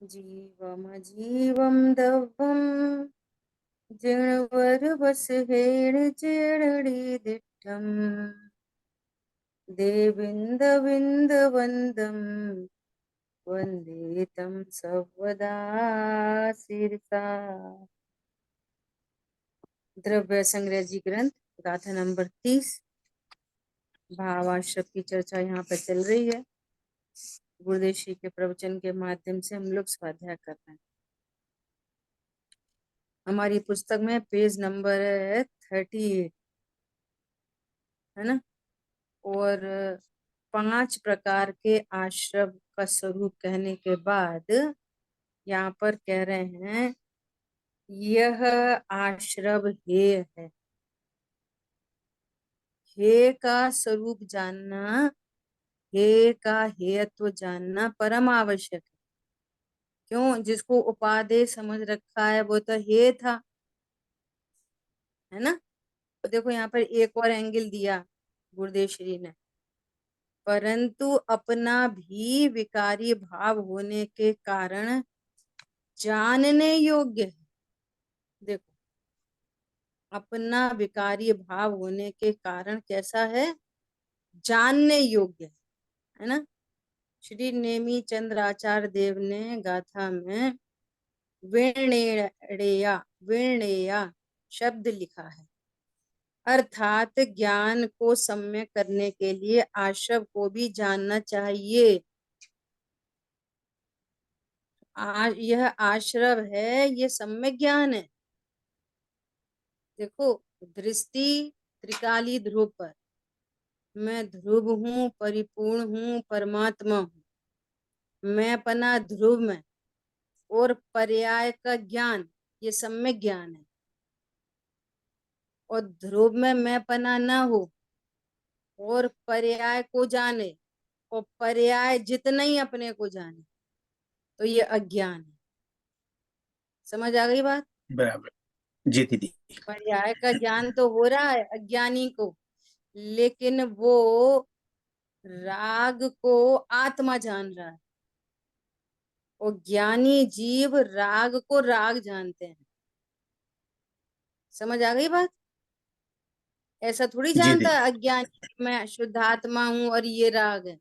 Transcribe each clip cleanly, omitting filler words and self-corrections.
जीवमजीवं दव्यं जिणवरवसहेण जेणडीदिष्टम् देविन्दविन्दवन्दं वन्दे तं सर्वदा शिरसा। द्रव्य संग्रह जी ग्रंथ गाथा नंबर 30 भावाश्रम की चर्चा यहाँ पर चल रही है। गुरुदेव श्री के प्रवचन के माध्यम से हम लोग स्वाध्याय कर रहे हैं। हमारी पुस्तक में पेज नंबर है 38, है ना। और 5 प्रकार के आश्रम का स्वरूप कहने के बाद यहाँ पर कह रहे हैं यह आश्रम हेय है। हेय का स्वरूप जानना, हेय का हेयत्व जानना परम आवश्यक है। क्यों? जिसको उपादेय समझ रखा है वो तो हेय था, है ना। तो देखो यहाँ पर एक और एंगल दिया गुरुदेव श्री ने, परंतु अपना भी विकारी भाव होने के कारण जानने योग्य है। देखो, अपना विकारी भाव होने के कारण कैसा है? जानने योग्य है ना। श्री नेमी चंद्राचार्य देव ने गाथा में विणेया विणेया शब्द लिखा है, अर्थात ज्ञान को सम्यक करने के लिए आश्रव को भी जानना चाहिए। यह आश्रव है, ये सम्यक ज्ञान है। देखो, दृष्टि त्रिकाली ध्रुव पर, मैं ध्रुव हूँ, परिपूर्ण हूँ, परमात्मा हूँ। मैं पना ध्रुव में और पर्याय का ज्ञान, ये सम्यक ज्ञान है। और ध्रुव में मैं पना न हो और पर्याय को जाने, और पर्याय जितना ही अपने को जाने, तो ये अज्ञान है। समझ आ गई बात? बराबर जी दीदी। पर्याय का ज्ञान तो हो रहा है अज्ञानी को, लेकिन वो राग को आत्मा जान रहा है, और ज्ञानी जीव राग को राग जानते हैं। समझ आ गई बात? ऐसा थोड़ी जी जानता दीदी। है अज्ञानी मैं शुद्धात्मा हूँ और ये राग है।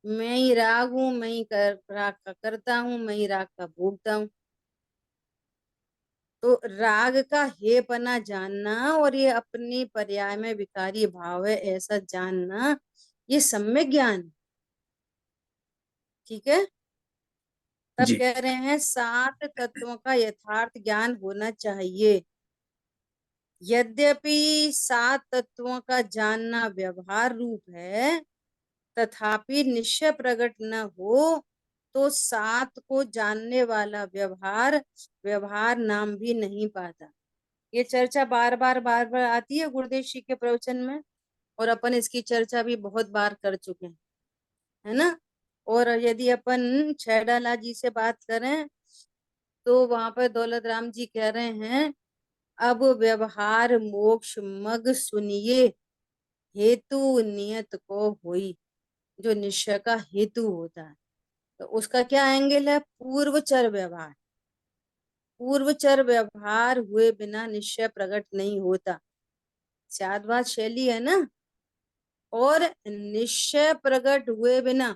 मैं ही राग हूँ, मैं ही राग का करता हूँ, मैं ही राग का भोगता हूँ। तो राग का हेपना जानना और ये अपनी पर्याय में विकारी भाव है ऐसा जानना, ये सम्यक ज्ञान। ठीक है। तब जी कह रहे हैं 7 तत्वों का यथार्थ ज्ञान होना चाहिए। यद्यपि 7 तत्वों का जानना व्यवहार रूप है, तथापि निश्चय प्रकट न हो तो 7 को जानने वाला व्यवहार व्यवहार नाम भी नहीं पाता। ये चर्चा बार बार आती है गुरुदेव श्री के प्रवचन में, और अपन इसकी चर्चा भी बहुत बार कर चुके हैं, है ना। और यदि अपन छैडाला जी से बात करें तो वहां पर दौलत राम जी कह रहे हैं, अब व्यवहार मोक्ष मग सुनिए, हेतु नियत को होई। जो निश्चय का हेतु होता है, तो उसका क्या एंगल है? पूर्वचर व्यवहार। पूर्वचर व्यवहार हुए बिना निश्चय प्रकट नहीं होता। शादवाद शैली है ना। और निश्चय प्रकट हुए बिना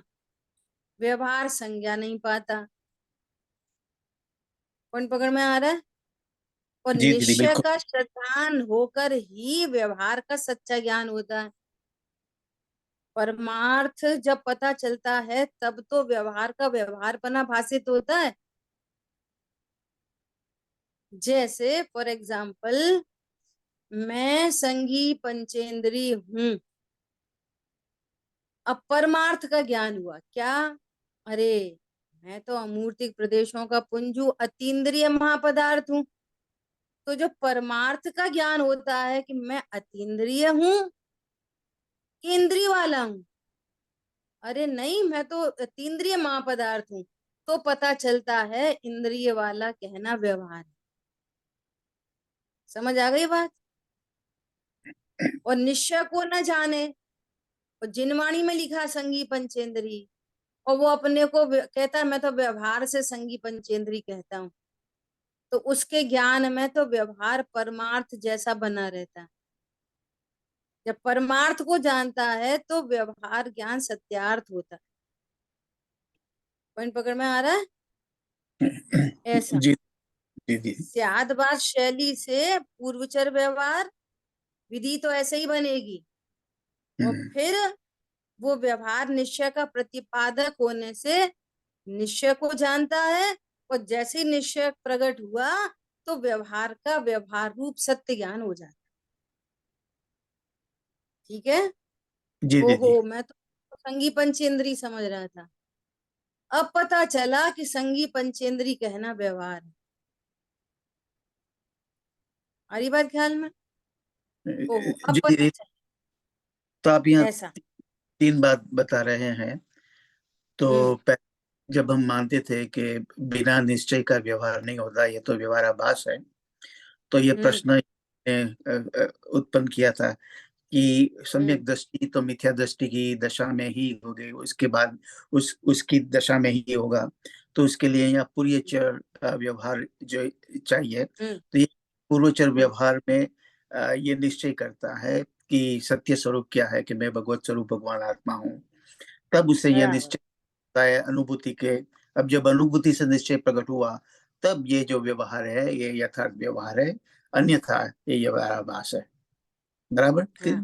व्यवहार संज्ञा नहीं पाता। कौन पकड़ में आ रहा है? और जी दीदी निश्चय बिल्कुल। का शतान होकर ही व्यवहार का सच्चा ज्ञान होता है। परमार्थ जब पता चलता है तब तो व्यवहार का व्यवहारपना भाषित होता है। जैसे फॉर एग्जाम्पल, मैं संगी पंचेंद्री हूं। अब परमार्थ का ज्ञान हुआ क्या? अरे, मैं तो अमूर्तिक प्रदेशों का पुंजू अतीन्द्रिय महापदार्थ हूं। तो जो परमार्थ का ज्ञान होता है कि मैं अतीन्द्रिय हूं कि इंद्रिय वाला हूं, अरे नहीं, मैं तो अतीन्द्रिय महापदार्थ हूं, तो पता चलता है इंद्रिय वाला कहना व्यवहार है। समझ आ गई बात? और निश्चय को न जाने, और जिनवाणी में लिखा संगी पंचेंद्री, और वो अपने को कहता है मैं तो व्यवहार से संगी पंचेंद्री कहता हूँ। तो उसके ज्ञान में तो व्यवहार परमार्थ जैसा बना रहता है। जब परमार्थ को जानता है तो व्यवहार ज्ञान सत्यार्थ होता है। पॉइंट पकड़ में आ रहा है? ऐसा जी दीदी। स्यादबाद शैली से पूर्वचर व्यवहार विधि तो ऐसे ही बनेगी। और हम्म, फिर वो व्यवहार निश्चय का प्रतिपादक होने से निश्चय को जानता है। और जैसे ही निश्चय प्रकट हुआ तो व्यवहार का व्यवहार रूप सत्य ज्ञान हो जाता है। ठीक है। जी ओहो, दीदी। मैं तो संगी पंचेंद्री समझ रहा था। अब पता चला कि संगी पंचेंद्री कहना व्यवहार है। आ रही बात ख्याल में? ओहो, अब जी पता दीदी, चला। तो आप यहाँ ऐसा। तीन बात बता रहे हैं। तो हम्म। जब हम मानते थे कि बिना निश्चय का व्यवहार नहीं होता, ये तो व्यवहाराभास है, तो ये हम्म। प्रश्न उत्पन्न किया था कि हम्म। सम्यक दृष्टि तो मिथ्या दृष्टि की दशा में ही होगी, उसके बाद उसकी दशा में ही होगा। तो उसके लिए यहाँ पूर्वचर व्यवहार जो चाहिए। हम्म। तो ये पूर्वचर हम्म। व्यवहार में ये निश्चय करता है कि सत्य स्वरूप क्या है, कि मैं भगवत स्वरूप भगवान आत्मा हूँ। तब उसे यह बराबर। निश्चय होता है अनुभूति के। अब जब अनुभूति से निश्चय प्रकट हुआ, तब ये जो व्यवहार है ये यथार्थ व्यवहार है, अन्यथा ये व्यवहाराभास है। बराबर हाँ, तीन।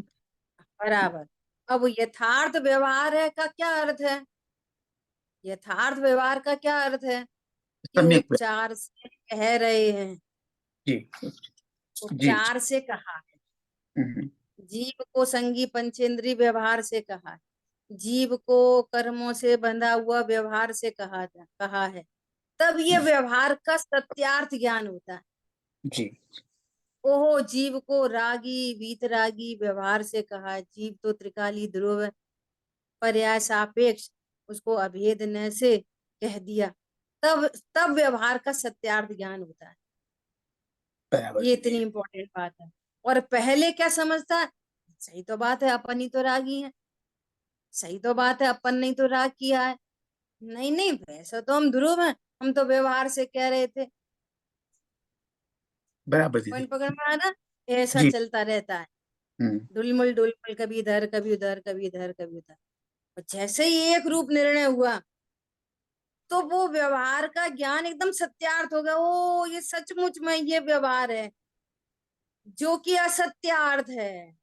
बराबर। अब यथार्थ व्यवहार है का क्या अर्थ है? यथार्थ व्यवहार का क्या अर्थ है? कि सम्यक उपचार से कह रहे हैं। जी जी जी। उपचार से कहा है। हम्म, जीव को संगी पंचेंद्री व्यवहार से कहा है। जीव को कर्मों से बंधा हुआ व्यवहार से कहा है। तब ये व्यवहार का सत्यार्थ ज्ञान होता है। जी ओहो, जीव को रागी वीतरागी व्यवहार से कहा है। जीव तो त्रिकाली ध्रुव पर्याय सापेक्ष, उसको अभेद न से कह दिया। तब तब व्यवहार का सत्यार्थ ज्ञान होता है। बराबर ये दीदी। इतनी इंपॉर्टेंट बात है। और पहले क्या समझता है? सही तो बात है, अपन ही तो रागी है। सही तो बात है, अपन ने ही तो राग किया है। नहीं नहीं, वैसा तो हम ध्रुव हैं। हम तो व्यवहार से कह रहे थे। बराबर दीदी। पॉइंट पकड़ में आया ना? ऐसा जी। चलता रहता है। हम्म, डुलमुल डुलमुल, कभी इधर कभी उधर, कभी इधर कभी उधर। और जैसे ही एक रूप निर्णय हुआ तो वो व्यवहार का ज्ञान एकदम सत्यार्थ हो गया। ओ, ये सचमुच में ये व्यवहार है जो कि असत्यार्थ है,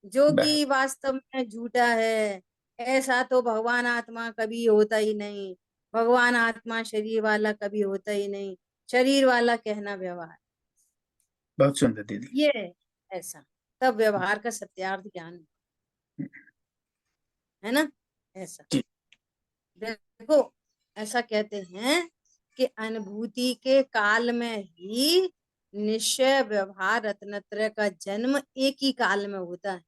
जो बराबर। कि वास्तव में झूठा है। ऐसा तो भगवान आत्मा कभी होता ही नहीं। भगवान आत्मा शरीर वाला कभी होता ही नहीं। शरीर वाला कहना व्यवहार। बहुत सुंदर दीदी। ये है। ऐसा। तब व्यवहार का सत्यार्थ ज्ञान है ना? ऐसा। जी देखो, ऐसा कहते हैं कि अनुभूति के काल में ही निश्चय व्यवहार रत्नत्रय का जन्म एक ही काल में होता है।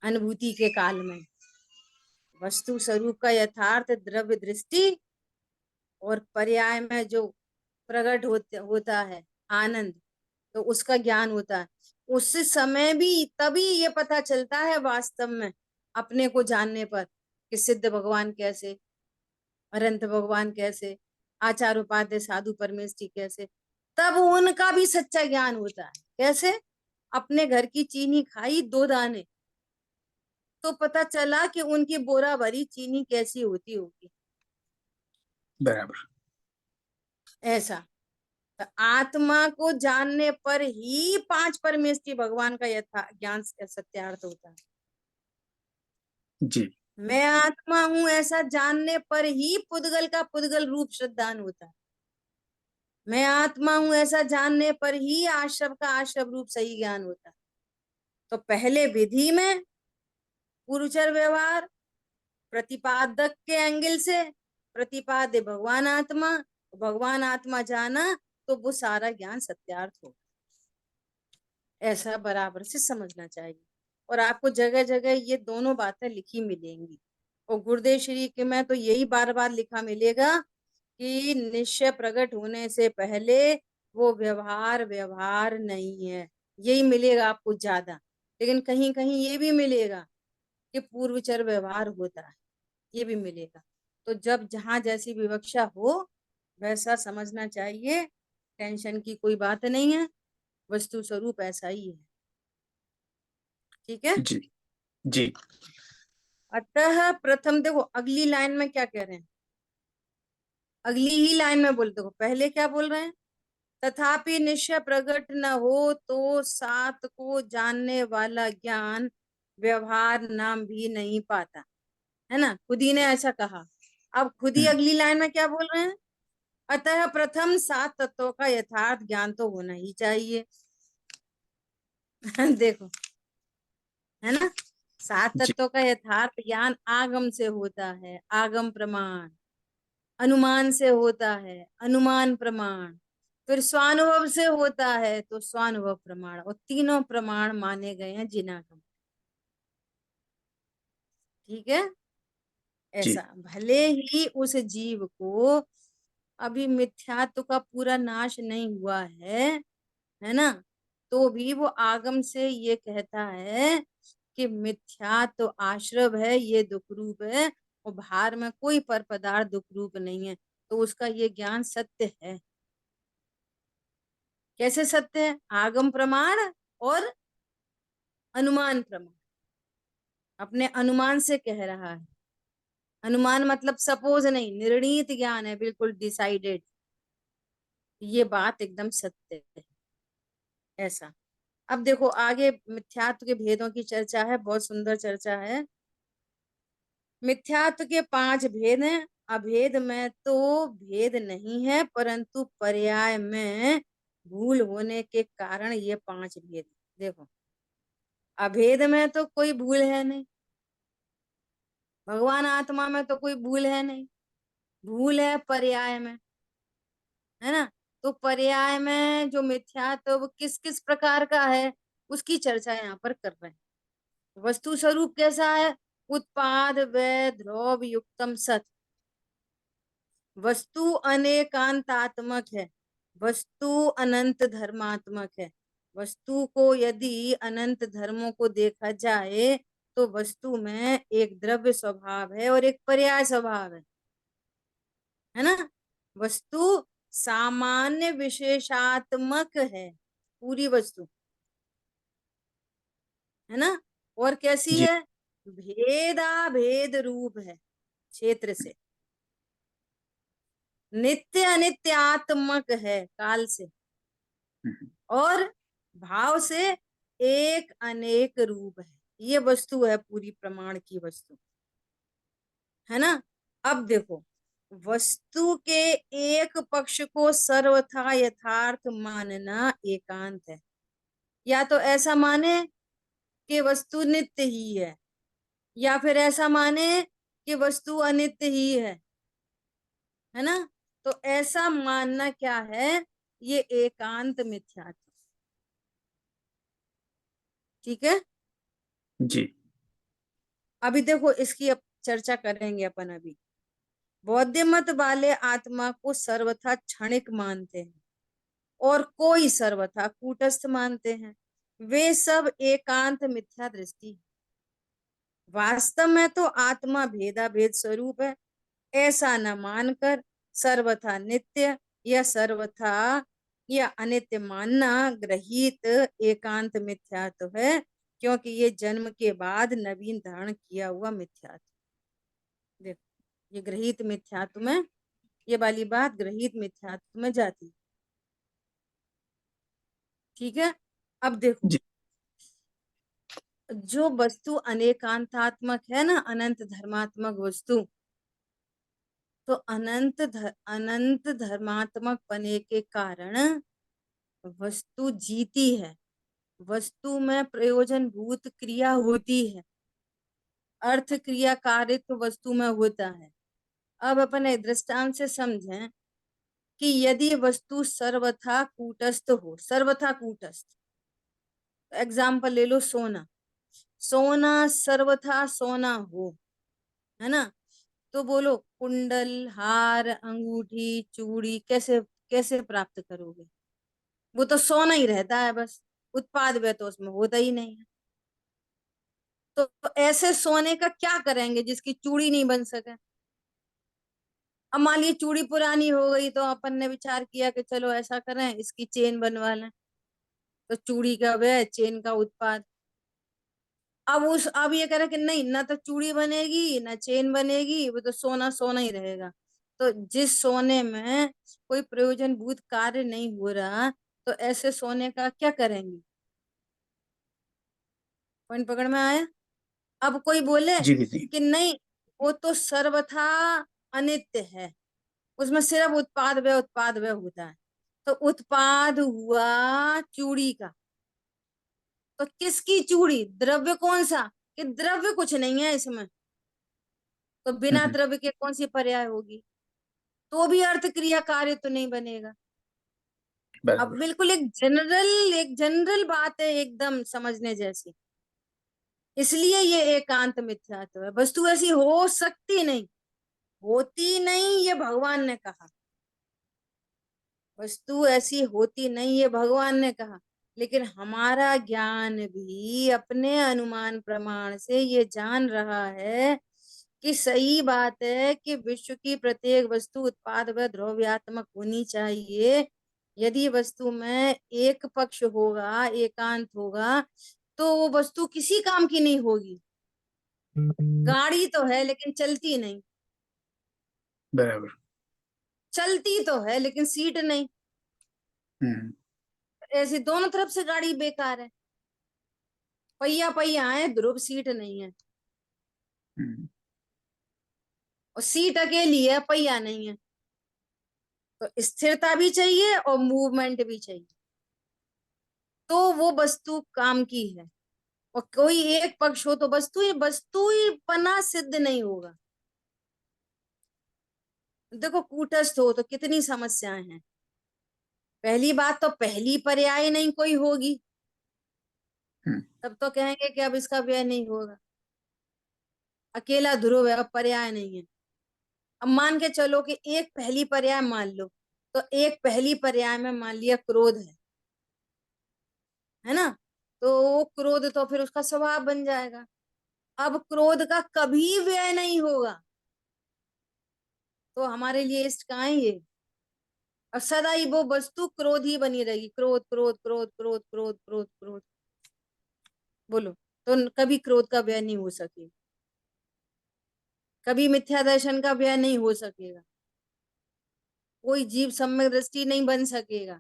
अनुभूति के काल में वस्तु स्वरूप का यथार्थ द्रव्य दृष्टि और पर्याय में जो प्रकट होता है आनंद, तो उसका ज्ञान होता है। उस समय भी तभी ये पता चलता है वास्तव में अपने को जानने पर कि सिद्ध भगवान कैसे, अनंत भगवान कैसे, आचार उपाध्याय साधु परमेष्ठी कैसे। तब उनका भी सच्चा ज्ञान होता है। कैसे? अपने घर की चीनी खाई 2 दाने, तो पता चला कि उनकी बोरा भरी चीनी कैसी होती होगी। बराबर। ऐसा। तो आत्मा को जानने पर ही 5 परमेष्ठी भगवान का यथा ज्ञान सत्यार्थ होता है। जी मैं आत्मा हूं ऐसा जानने पर ही पुद्गल का पुद्गल रूप श्रद्धान होता है। मैं आत्मा हूं ऐसा जानने पर ही आश्रव का आश्रव रूप सही ज्ञान होता है। तो पहले विधि में गुरुचर व्यवहार प्रतिपादक के एंगल से, प्रतिपाद्य भगवान आत्मा जाना, तो वो सारा ज्ञान सत्यार्थ होगा। ऐसा बराबर से समझना चाहिए। और आपको जगह जगह ये दोनों बातें लिखी मिलेंगी। और गुरुदेव श्री के में तो यही बार बार लिखा मिलेगा कि निश्चय प्रकट होने से पहले वो व्यवहार व्यवहार नहीं है। यही मिलेगा आपको ज्यादा। लेकिन कहीं कहीं ये भी मिलेगा कि पूर्वचर व्यवहार होता है। ये भी मिलेगा। तो जब जहां जैसी विवक्षा हो वैसा समझना चाहिए, टेंशन की कोई बात नहीं है, वस्तु स्वरूप ऐसा ही है। ठीक है। जी। जी। अतः प्रथम, देखो अगली लाइन में क्या कह रहे हैं, अगली ही लाइन में बोलते हो, पहले क्या बोल रहे हैं, तथापि निश्चय प्रकट न हो तो सात को जानने वाला ज्ञान व्यवहार नाम भी नहीं पाता, है ना, खुद ही ने ऐसा कहा। अब खुद ही हम्म। अगली लाइन में क्या बोल रहे हैं, अतः प्रथम सात तत्वों का यथार्थ ज्ञान तो होना ही चाहिए। देखो, है ना, सात जी। तत्वों का यथार्थ ज्ञान आगम से होता है, आगम प्रमाण, अनुमान से होता है, अनुमान प्रमाण, फिर स्वानुभव से होता है तो स्वानुभव प्रमाण, और तीनों प्रमाण माने गए हैं जिनागम। ठीक है। जी। ऐसा भले ही उस जीव को अभी मिथ्यात्व का पूरा नाश नहीं हुआ है ना, तो भी वो आगम से ये कहता है कि मिथ्यात्व आश्रव है, ये दुख रूप है, और बाहर में कोई पर पदार्थ दुख रूप नहीं है, तो उसका ये ज्ञान सत्य है। कैसे सत्य है, आगम प्रमाण और अनुमान प्रमाण, अपने अनुमान से कह रहा है। अनुमान मतलब सपोज नहीं, निर्णीत ज्ञान है, बिल्कुल डिसाइडेड, ये बात एकदम सत्य है। ऐसा। अब देखो आगे मिथ्यात्व के भेदों की चर्चा है, बहुत सुंदर चर्चा है। मिथ्यात्व के पांच भेद हैं, अभेद में तो भेद नहीं है, परंतु पर्याय में भूल होने के कारण ये पांच भेद। देखो, अभेद में तो कोई भूल है नहीं, भगवान आत्मा में तो कोई भूल है नहीं, भूल है पर्याय में, है ना। तो पर्याय में जो मिथ्यात्व वो किस किस प्रकार का है, उसकी चर्चा यहाँ पर कर रहे हैं। वस्तु स्वरूप कैसा है, उत्पाद व ध्रुव युक्तम सत, वस्तु अनेकांतात्मक है, वस्तु अनंत धर्मात्मक है। वस्तु को यदि अनंत धर्मों को देखा जाए तो वस्तु में एक द्रव्य स्वभाव है और एक पर्याय स्वभाव है ना। वस्तु सामान्य विशेषात्मक है, पूरी वस्तु, है ना, और कैसी जी। है, भेदा भेद रूप है क्षेत्र से, नित्य अनित्यात्मक है काल से, हम्म। और भाव से एक अनेक रूप है। ये वस्तु है पूरी प्रमाण की वस्तु, है ना। अब देखो, वस्तु के एक पक्ष को सर्वथा यथार्थ मानना एकांत है, या तो ऐसा माने कि वस्तु नित्य ही है, या फिर ऐसा माने कि वस्तु अनित्य ही है ना। तो ऐसा मानना क्या है, ये एकांत मिथ्यात्व। ठीक है। जी। अभी देखो इसकी अब चर्चा करेंगे अपन अभी। बौद्ध मत वाले आत्मा को सर्वथा क्षणिक मानते हैं और कोई सर्वथा कूटस्थ मानते हैं, वे सब एकांत मिथ्या दृष्टि है। वास्तव में तो आत्मा भेदा भेद स्वरूप है, ऐसा न मानकर सर्वथा नित्य या सर्वथा या अनित्य मानना ग्रहित एकांत मिथ्यात्व है, क्योंकि ये जन्म के बाद नवीन धारण किया हुआ मिथ्यात्व। देखो, ये ग्रहित मिथ्यात्व में, ये वाली बात ग्रहित मिथ्यात्व में जाती। ठीक है। अब देखो, जी। जो वस्तु अनेकांतात्मक है ना, अनंत धर्मात्मक वस्तु, तो अनंत धर्मात्मक बने के कारण वस्तु जीती है, वस्तु में प्रयोजन भूत क्रिया होती है, अर्थ क्रिया कारित्व वस्तु में होता है। अब अपन एक दृष्टांत से समझें कि यदि वस्तु सर्वथा कूटस्थ हो, सर्वथा कूटस्थ, एग्जाम्पल ले लो सोना, सोना सर्वथा सोना हो, है ना, तो बोलो कुंडल हार अंगूठी चूड़ी कैसे कैसे प्राप्त करोगे, वो तो सोना ही रहता है बस, उत्पाद वे तो उसमें होता ही नहीं है। तो ऐसे सोने का क्या करेंगे जिसकी चूड़ी नहीं बन सके, अब मान लीजिए चूड़ी पुरानी हो गई तो अपन ने विचार किया कि चलो ऐसा करें, इसकी चेन बनवा लें। तो चूड़ी का व्यय, चेन का उत्पाद। अब ये कह रहे कि नहीं, ना तो चूड़ी बनेगी ना चेन बनेगी, वो तो सोना सोना ही रहेगा। तो जिस सोने में कोई प्रयोजनभूत कार्य नहीं हो रहा, तो ऐसे सोने का क्या करेंगे? पॉइंट पकड़ में आया? अब कोई बोले जी दीदी। कि नहीं, वो तो सर्वथा अनित्य है, उसमें सिर्फ उत्पाद व्यय होता है। तो उत्पाद हुआ चूड़ी का, तो किसकी चूड़ी? द्रव्य कौन सा? कि द्रव्य कुछ नहीं है इसमें, तो बिना हम्म, द्रव्य के कौन सी पर्याय होगी? तो भी अर्थ क्रिया कार्य तो नहीं बनेगा। अब बराबर। बिल्कुल एक जनरल बात है, एकदम समझने जैसी। इसलिए ये एकांत मिथ्यात्व है। वस्तु ऐसी हो सकती नहीं, होती नहीं, ये भगवान ने कहा। वस्तु ऐसी होती नहीं, ये भगवान ने कहा। लेकिन हमारा ज्ञान भी अपने अनुमान प्रमाण से ये जान रहा है कि सही बात है कि विश्व की प्रत्येक वस्तु उत्पाद व द्रव्यात्मक होनी चाहिए। यदि वस्तु में एक पक्ष होगा, एकांत होगा, तो वो वस्तु किसी काम की नहीं होगी। गाड़ी तो है लेकिन चलती नहीं, बराबर। चलती तो है लेकिन सीट नहीं। हम्म। ऐसी दोनों तरफ से गाड़ी बेकार है। पहिया पहिया है, ध्रुव सीट नहीं है। हम्म। और सीट अकेली है, पहिया नहीं है। तो स्थिरता भी चाहिए और मूवमेंट भी चाहिए, तो वो वस्तु काम की है। और कोई एक पक्ष हो तो वस्तु ही पना सिद्ध नहीं होगा। देखो कूटस्थ हो तो कितनी समस्याएं हैं। पहली बात तो पहली पर्याय नहीं कोई होगी, हम्म। तब तो कहेंगे कि अब इसका व्यय नहीं होगा। अकेला ध्रुव है, अब पर्याय नहीं है। अब मान के चलो कि एक पहली पर्याय मान लो, तो एक पहली पर्याय में मान लिया क्रोध है ना? तो वो क्रोध तो फिर उसका स्वभाव बन जाएगा। अब क्रोध का कभी व्यय नहीं होगा, तो हमारे लिए इष्ट कहाँ है ये? और सदा ही वो वस्तु क्रोध ही बनी रहेगी, क्रोध क्रोध क्रोध क्रोध क्रोध क्रोध क्रोध। बोलो, तो कभी क्रोध का व्यय नहीं हो सकेगा, कभी मिथ्या दर्शन का व्यय नहीं हो सकेगा। कोई जीव सम्यक दृष्टि नहीं बन सकेगा।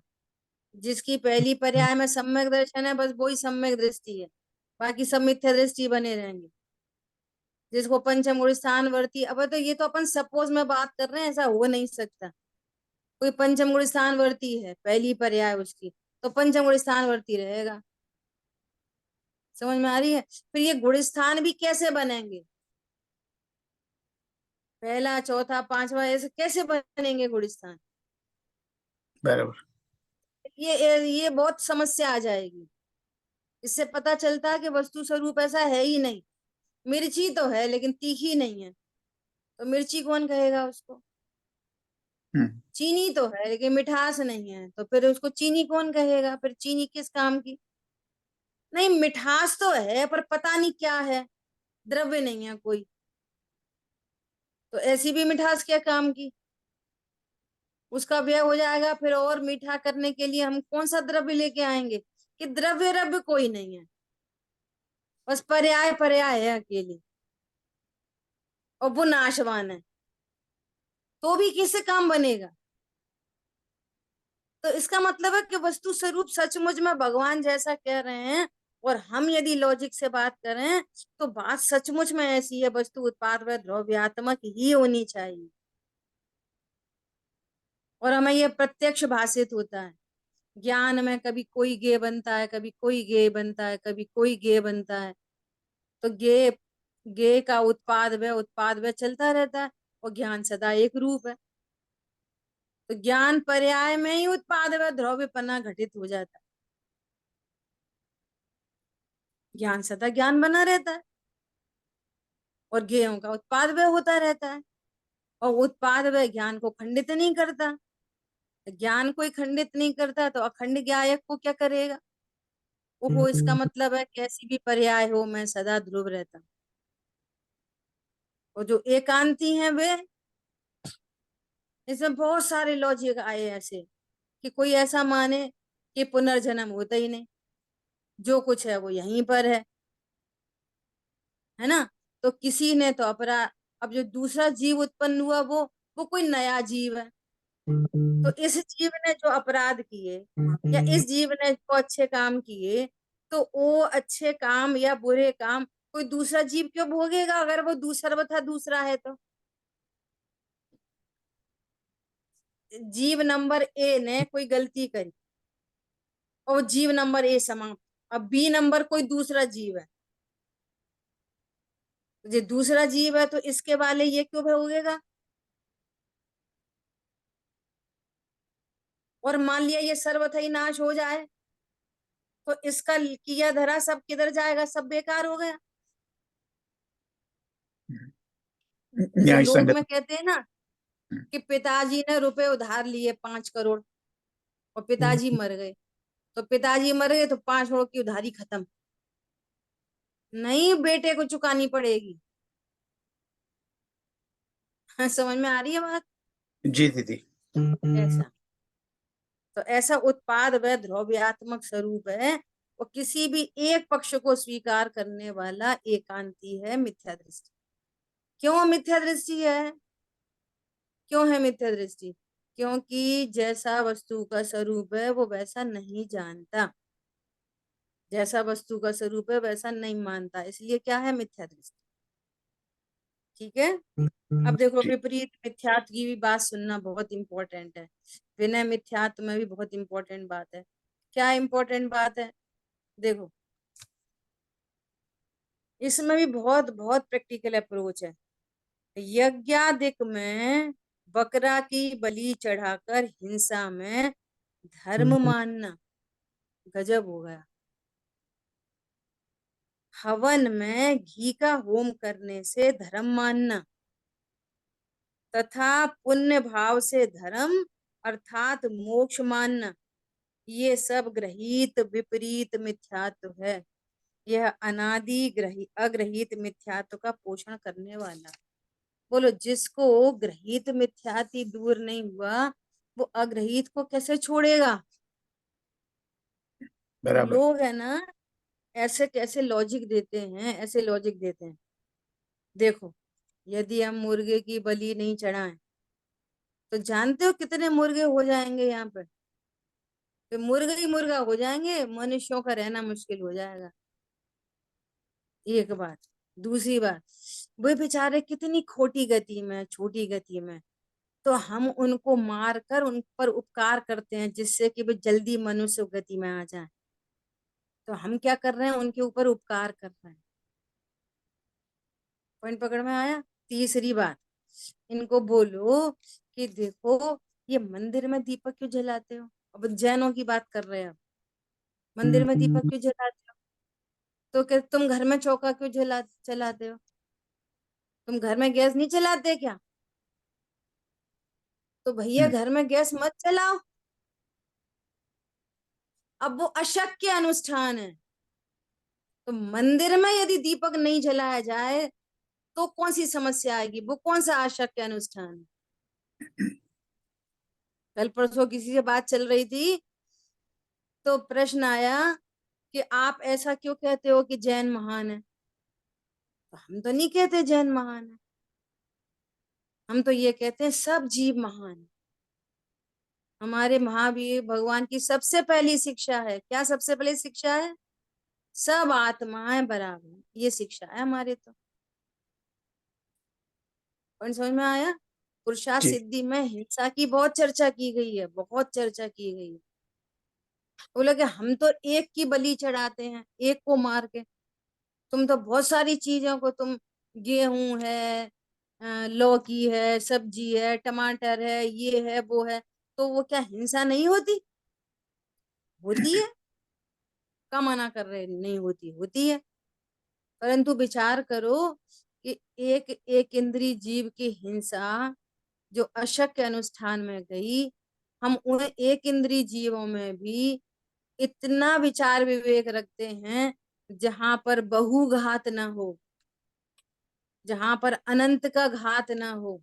जिसकी पहली पर्याय में सम्यक दर्शन है, बस वही सम्यक दृष्टि है, बाकी सब मिथ्या दृष्टि बने रहेंगे। जिसको पंचम गुण स्थानवर्ती, अब तो ये तो अपन सपोज में बात कर रहे हैं, ऐसा हो नहीं सकता। कोई पंचम गुण स्थानवर्ती है, पहली पर्याय उसकी, तो पंचम गुण स्थानवर्ती रहेगा। समझ में आ रही है? फिर ये गुण स्थान भी कैसे बनेंगे? पहला चौथा पांचवा ऐसे कैसे बनेंगे गुण स्थान? बराबर। ये बहुत समस्या आ जाएगी। इससे पता चलता है कि वस्तु स्वरूप ऐसा है ही नहीं। मिर्ची तो है लेकिन तीखी नहीं है, तो मिर्ची कौन कहेगा उसको? हम्म। चीनी तो है लेकिन मिठास नहीं है, तो फिर उसको चीनी कौन कहेगा? फिर चीनी किस काम की? नहीं, मिठास तो है पर पता नहीं क्या है, द्रव्य नहीं है कोई, तो ऐसी भी मिठास क्या काम की? उसका व्यय हो जाएगा, फिर और मीठा करने के लिए हम कौन सा द्रव्य लेके आएंगे? कि द्रव्य रव्य कोई नहीं है, बस पर्याय पर्याय है अकेले, और वो नाशवान है, तो भी किससे काम बनेगा? तो इसका मतलब है कि वस्तु स्वरूप सचमुच में भगवान जैसा कह रहे हैं, और हम यदि लॉजिक से बात करें, तो बात सचमुच में ऐसी है, वस्तु उत्पाद व द्रव्यात्मक ही होनी चाहिए। और हमें यह प्रत्यक्ष भाषित होता है। ज्ञान में कभी कोई गे बनता है, कभी कोई गे बनता है, कभी कोई गे बनता है। तो गे गे का उत्पाद व चलता रहता है, और ज्ञान सदा एक रूप है। तो ज्ञान पर्याय में ही उत्पाद व द्रव्यपना घटित हो जाता है। ज्ञान सदा ज्ञान बना रहता है, और ज्ञेयों का उत्पाद व्यय होता रहता है। और उत्पाद व्यय ज्ञान को खंडित नहीं करता। ज्ञान को ही खंडित नहीं करता, तो अखंड ज्ञायक को क्या करेगा? वो इसका मतलब है कैसी भी पर्याय हो, मैं सदा ध्रुव रहता। और जो एकांती हैं वे इसमें बहुत सारे लॉजिक आए ऐसे कि कोई ऐसा माने कि पुनर्जन्म होता ही नहीं, जो कुछ है वो यहीं पर है ना। तो किसी ने तो अपराध, अब जो दूसरा जीव उत्पन्न हुआ वो कोई नया जीव है। तो इस जीव ने जो अपराध किए या इस जीव ने जो अच्छे काम किए, तो वो अच्छे काम या बुरे काम कोई दूसरा जीव क्यों भोगेगा, अगर वो सर्वथा दूसरा है तो। जीव नंबर ए ने कोई गलती करी और जीव नंबर ए समाप्त, अब बी नंबर कोई दूसरा जीव है, जो दूसरा जीव है तो इसके वाले ये क्यों भोगेगा। और मान लिया ये सर्वथा ही नाश हो जाए, तो इसका किया धरा सब किधर जाएगा, सब बेकार हो गया। जैसे न्याय लोक संगत। में कहते हैं ना कि पिताजी ने रुपए उधार लिए 5 करोड़ और पिताजी मर गए, तो पिताजी मर गए तो 5 करोड़ की उधारी खत्म, नहीं बेटे को चुकानी पड़ेगी। समझ में आ रही है बात। जी दीदी। ऐसा, तो ऐसा उत्पाद व द्रव्यात्मक स्वरूप है, वो किसी भी एक पक्ष को स्वीकार करने वाला एकांती है मिथ्या दृष्टि। क्यों मिथ्या दृष्टि है, क्यों है मिथ्या दृष्टि, क्योंकि जैसा वस्तु का स्वरूप है वो वैसा नहीं जानता, जैसा वस्तु का स्वरूप है वैसा नहीं मानता, इसलिए क्या है, मिथ्या दृष्टि। ठीक है। अब देखो जी विपरीत मिथ्यात्व की भी बात सुनना बहुत इंपॉर्टेंट है, विनय मिथ्यात्व में भी बहुत इंपॉर्टेंट बात है। क्या इंपॉर्टेंट बात है, देखो इसमें भी बहुत बहुत प्रैक्टिकल अप्रोच है। यज्ञादिक में बकरा की बलि चढ़ाकर हिंसा में धर्म मानना गजब हो गया। हवन में घी का होम करने से धर्म मानना तथा पुण्य भाव से धर्म अर्थात मोक्ष मानना, ये सब ग्रहित विपरीत मिथ्यात्व है। यह अनादि अग्रहित मिथ्यात्व का पोषण करने वाला। बोलो, जिसको ग्रहित मिथ्यात्व दूर नहीं हुआ वो अग्रहित को कैसे छोड़ेगा। बराबर। लोग है ना, ऐसे कैसे लॉजिक देते हैं, ऐसे लॉजिक देते हैं। देखो, यदि हम मुर्गे की बलि नहीं चढ़ाएं तो जानते हो कितने मुर्गे हो जाएंगे यहाँ पे, तो मुर्गा ही मुर्गा हो जाएंगे, मनुष्यों का रहना मुश्किल हो जाएगा। एक बात। दूसरी बात, वे बेचारे कितनी खोटी गति में, छोटी गति में, तो हम उनको मार कर उन पर उपकार करते हैं जिससे कि वे जल्दी मनुष्य गति में आ जाए, तो हम क्या कर रहे हैं, उनके ऊपर उपकार कर रहे हैं। पॉइंट पकड़ में आया। तीसरी बात, इनको बोलो कि देखो ये मंदिर में दीपक क्यों जलाते हो, अब जैनों की बात कर रहे हैं, अब मंदिर में दीपक क्यों जलाते हो, तो क्या तुम घर में चौका क्यों चलाते हो, तुम घर में गैस नहीं चलाते क्या, तो भैया घर में गैस मत चलाओ। अब वो अशक्य अनुष्ठान है, तो मंदिर में यदि दीपक नहीं जलाया जाए तो कौन सी समस्या आएगी, वो कौन सा अशक्य अनुष्ठान है। कल परसों किसी से बात चल रही थी तो प्रश्न आया कि आप ऐसा क्यों कहते हो कि जैन महान है, तो हम तो नहीं कहते जैन महान है, हम तो ये कहते हैं सब जीव महान है। हमारे महावीर भगवान की सबसे पहली शिक्षा है, क्या सबसे पहली शिक्षा है, सब आत्माएं बराबर, ये शिक्षा है हमारे तो। पॉइंट समझ में आया। पुरुषार्थ जी सिद्धि में हिंसा की बहुत चर्चा की गई है, बहुत चर्चा की गई है। बोला कि हम तो एक की बलि चढ़ाते हैं, एक को मार के, तुम तो बहुत सारी चीजों को तुम, गेहूं है, लौकी है, सब्जी है, टमाटर है, ये है वो है, तो वो क्या हिंसा नहीं होती, होती है। का मना कर रहे, नहीं होती, होती है। परंतु विचार करो कि एक एक इंद्रिय जीव की हिंसा जो अशक्य अनुष्ठान में गई, हम उन एक इंद्रिय जीवों में भी इतना विचार विवेक रखते हैं जहां पर बहु घात ना हो, जहां पर अनंत का घात ना हो,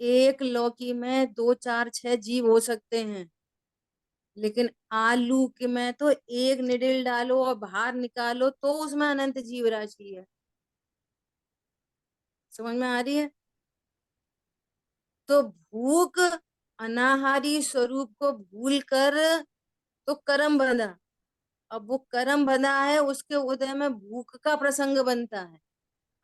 एक लौकी में 2 4 6 जीव हो सकते हैं, लेकिन आलू के में तो एक निडल डालो और बाहर निकालो तो उसमें अनंत जीव राशि है। समझ में आ रही है? तो भूख अनाहारी स्वरूप को भूल कर तो कर्म बंधा। अब वो कर्म बंधा है, उसके उदय में भूख का प्रसंग बनता है।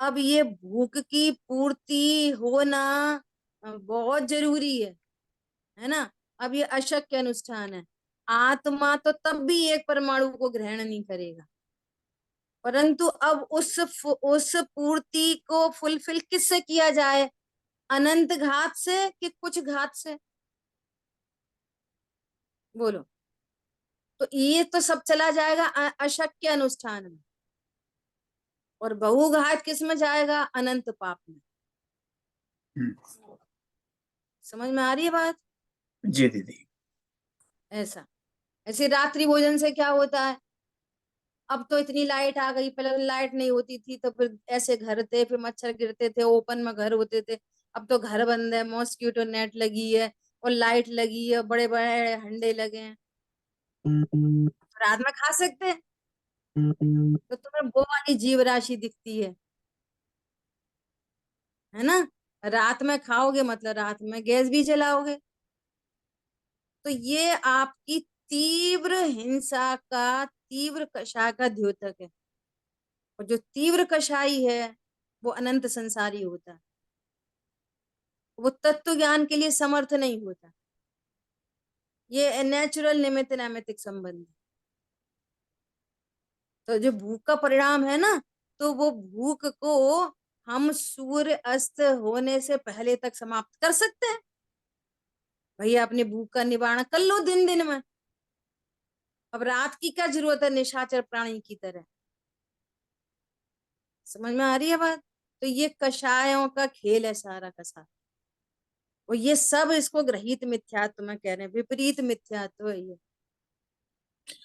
अब ये भूख की पूर्ति होना बहुत जरूरी है ना? अब ये अशक्य अनुष्ठान है। आत्मा तो तब भी एक परमाणु को ग्रहण नहीं करेगा, परंतु अब उस पूर्ति को फुलफिल किससे किया जाए? अनंत घात से कि कुछ घात से? बोलो। तो ये तो सब चला जाएगा अशक्य अनुष्ठान में, और बहुघात किस में जाएगा? अनंत पाप में। हम्म, समझ में आ रही है बात? जी दीदी। ऐसा। ऐसे रात्रि भोजन से क्या होता है? अब तो इतनी लाइट आ गई, पहले लाइट नहीं होती थी तो फिर ऐसे घर थे, फिर मच्छर गिरते थे, ओपन में घर होते थे। अब तो घर बंद है, मॉस्किटो नेट लगी है और लाइट लगी है, बड़े बड़े हंडे लगे हैं। रात में खा सकते हैं? तो तुम्हें वो वाली जीव राशि दिखती है ना? रात में खाओगे मतलब रात में गैस भी जलाओगे। तो ये आपकी तीव्र हिंसा का, तीव्र कषाय का द्योतक है। और जो तीव्र कषाई है वो अनंत संसारी होता है, वो तत्व ज्ञान के लिए समर्थ नहीं होता। ये नेचुरल निमित्त नैमित्तिक संबंध है। तो जो भूख का परिणाम है ना, तो वो भूख को हम सूर्य अस्त होने से पहले तक समाप्त कर सकते हैं। भैया अपनी भूख का निवारण कर लो दिन दिन में। अब रात की क्या जरूरत है निशाचर प्राणी की तरह? समझ में आ रही है बात? तो ये कषायों का खेल है सारा का सारा। और ये सब इसको ग्रहित मिथ्यात्व में कह रहे हैं, विपरीत मिथ्यात्व है ये।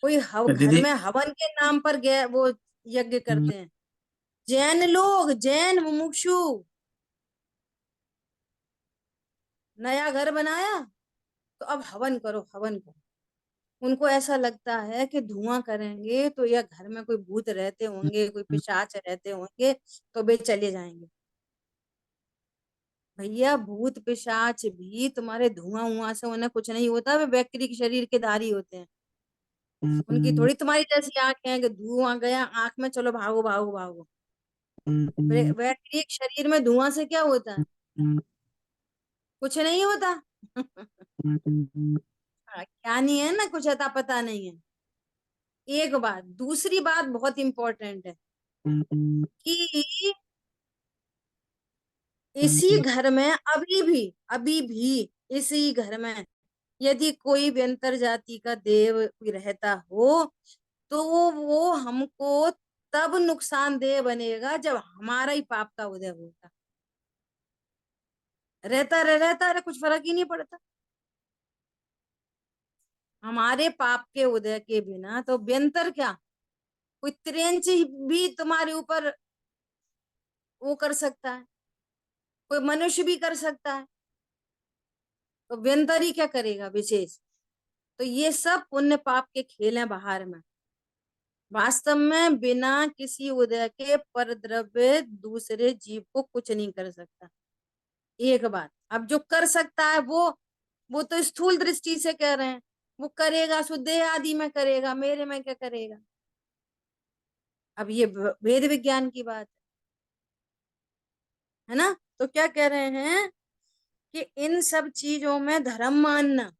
कोई घर दीदी, में हवन के नाम पर वो यज्ञ करते हैं। जैन लोग, जैन मुमुक्षु, नया घर बनाया तो अब हवन करो, हवन करो। उनको ऐसा लगता है कि धुआं करेंगे तो या घर में कोई भूत रहते होंगे, कोई पिशाच रहते होंगे, तो वे चले जाएंगे। भैया भूत पिशाच भी तुम्हारे धुआं उआं से उन्हें कुछ नहीं होता, वे व्यक्ति के शरीर के धारी होते हैं। उनकी थोड़ी तुम्हारी जैसी आंखें हैं कि धुआं गया आंख में, चलो भागो भागो भागो। व्यक्ति के शरीर में धुआं से क्या होता है? कुछ नहीं होता। क्या नहीं है ना, कुछ अता पता नहीं है। एक बात, दूसरी बात बहुत इंपॉर्टेंट है कि इसी घर में अभी भी इसी घर में यदि कोई भी अंतर जाति का देव रहता हो, तो वो हमको तब नुकसानदेह बनेगा जब हमारा ही पाप का उदय होगा। रहता रहे कुछ फर्क ही नहीं पड़ता। हमारे पाप के उदय के बिना तो व्यंतर क्या, कोई त्रेंच भी तुम्हारे ऊपर वो कर सकता है, कोई मनुष्य भी कर सकता है, तो व्यंतर ही क्या करेगा विशेष? तो ये सब पुण्य पाप के खेल हैं बाहर में। वास्तव में बिना किसी उदय के पर द्रव्य दूसरे जीव को कुछ नहीं कर सकता। एक बात, अब जो कर सकता है वो तो स्थूल दृष्टि से कह रहे हैं, वो करेगा शुद्ध आदि में करेगा, मेरे में क्या करेगा? अब ये वेद विज्ञान की बात है ना? तो क्या कह रहे हैं कि इन सब चीजों में धर्म मानना,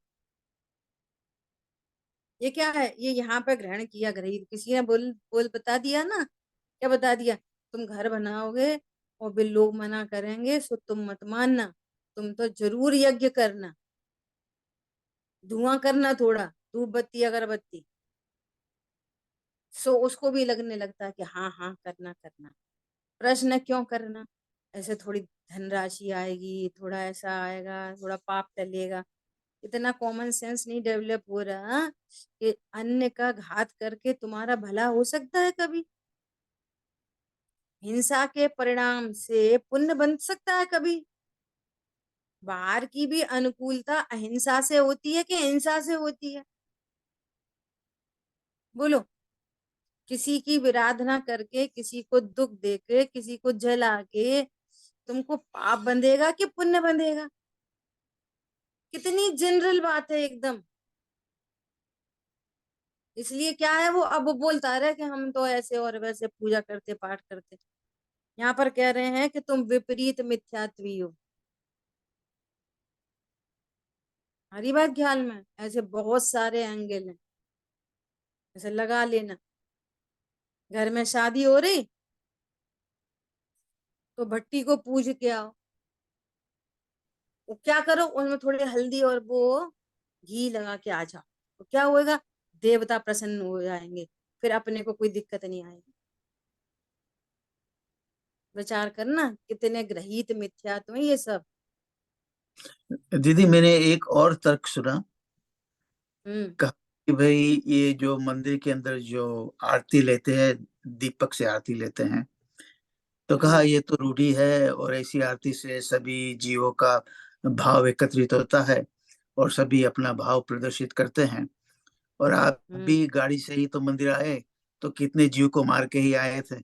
ये क्या है? ये यहाँ पे ग्रहण किया, ग्रहित किसी ने बोल बोल बता दिया ना। क्या बता दिया? तुम घर बनाओगे और भी लोग मना करेंगे सो तुम मत मानना, तुम तो जरूर यज्ञ करना, धुआं करना, थोड़ा धूप बत्ती अगरबत्ती। सो उसको भी लगने लगता है कि हाँ हाँ करना करना। प्रश्न क्यों करना? ऐसे थोड़ी धनराशि आएगी, थोड़ा ऐसा आएगा, थोड़ा पाप टलेगा। इतना कॉमन सेंस नहीं डेवलप हो रहा कि अन्य का घात करके तुम्हारा भला हो सकता है कभी? हिंसा के परिणाम से पुण्य बन सकता है कभी? बाहर की भी अनुकूलता अहिंसा से होती है कि हिंसा से होती है? बोलो। किसी की विराधना करके, किसी को दुख देके, किसी को जला के तुमको पाप बंधेगा कि पुण्य बंधेगा? कितनी जनरल बात है एकदम। इसलिए क्या है, वो अब वो बोलता रहे कि हम तो ऐसे और वैसे पूजा करते, पाठ करते। यहाँ पर कह रहे हैं कि तुम विपरीत मिथ्यात्वी हो। हरी बात ख्याल में, ऐसे बहुत सारे एंगल हैं, ऐसे लगा लेना। घर में शादी हो रही तो भट्टी को पूज के आओ। वो क्या करो, उसमें थोड़ी हल्दी और वो घी लगा के आ जाओ, तो क्या होएगा? देवता प्रसन्न हो जाएंगे, फिर अपने को कोई दिक्कत नहीं आएगी। विचार करना, कितने ग्रहित मिथ्यात्व हैं ये सब। दीदी मैंने एक और तर्क सुना, हम्म। कहा कि भाई ये जो मंदिर के अंदर जो आरती लेते हैं, दीपक से आरती लेते हैं, तो कहा हम्म। ये तो रूढ़ी है और ऐसी आरती से सभी जीवों का भाव एकत्रित होता है और सभी अपना भाव प्रदर्शित करते हैं। और आप हम्म। भी गाड़ी से ही तो मंदिर आए, तो कितने जीव को मार के ही आए थे।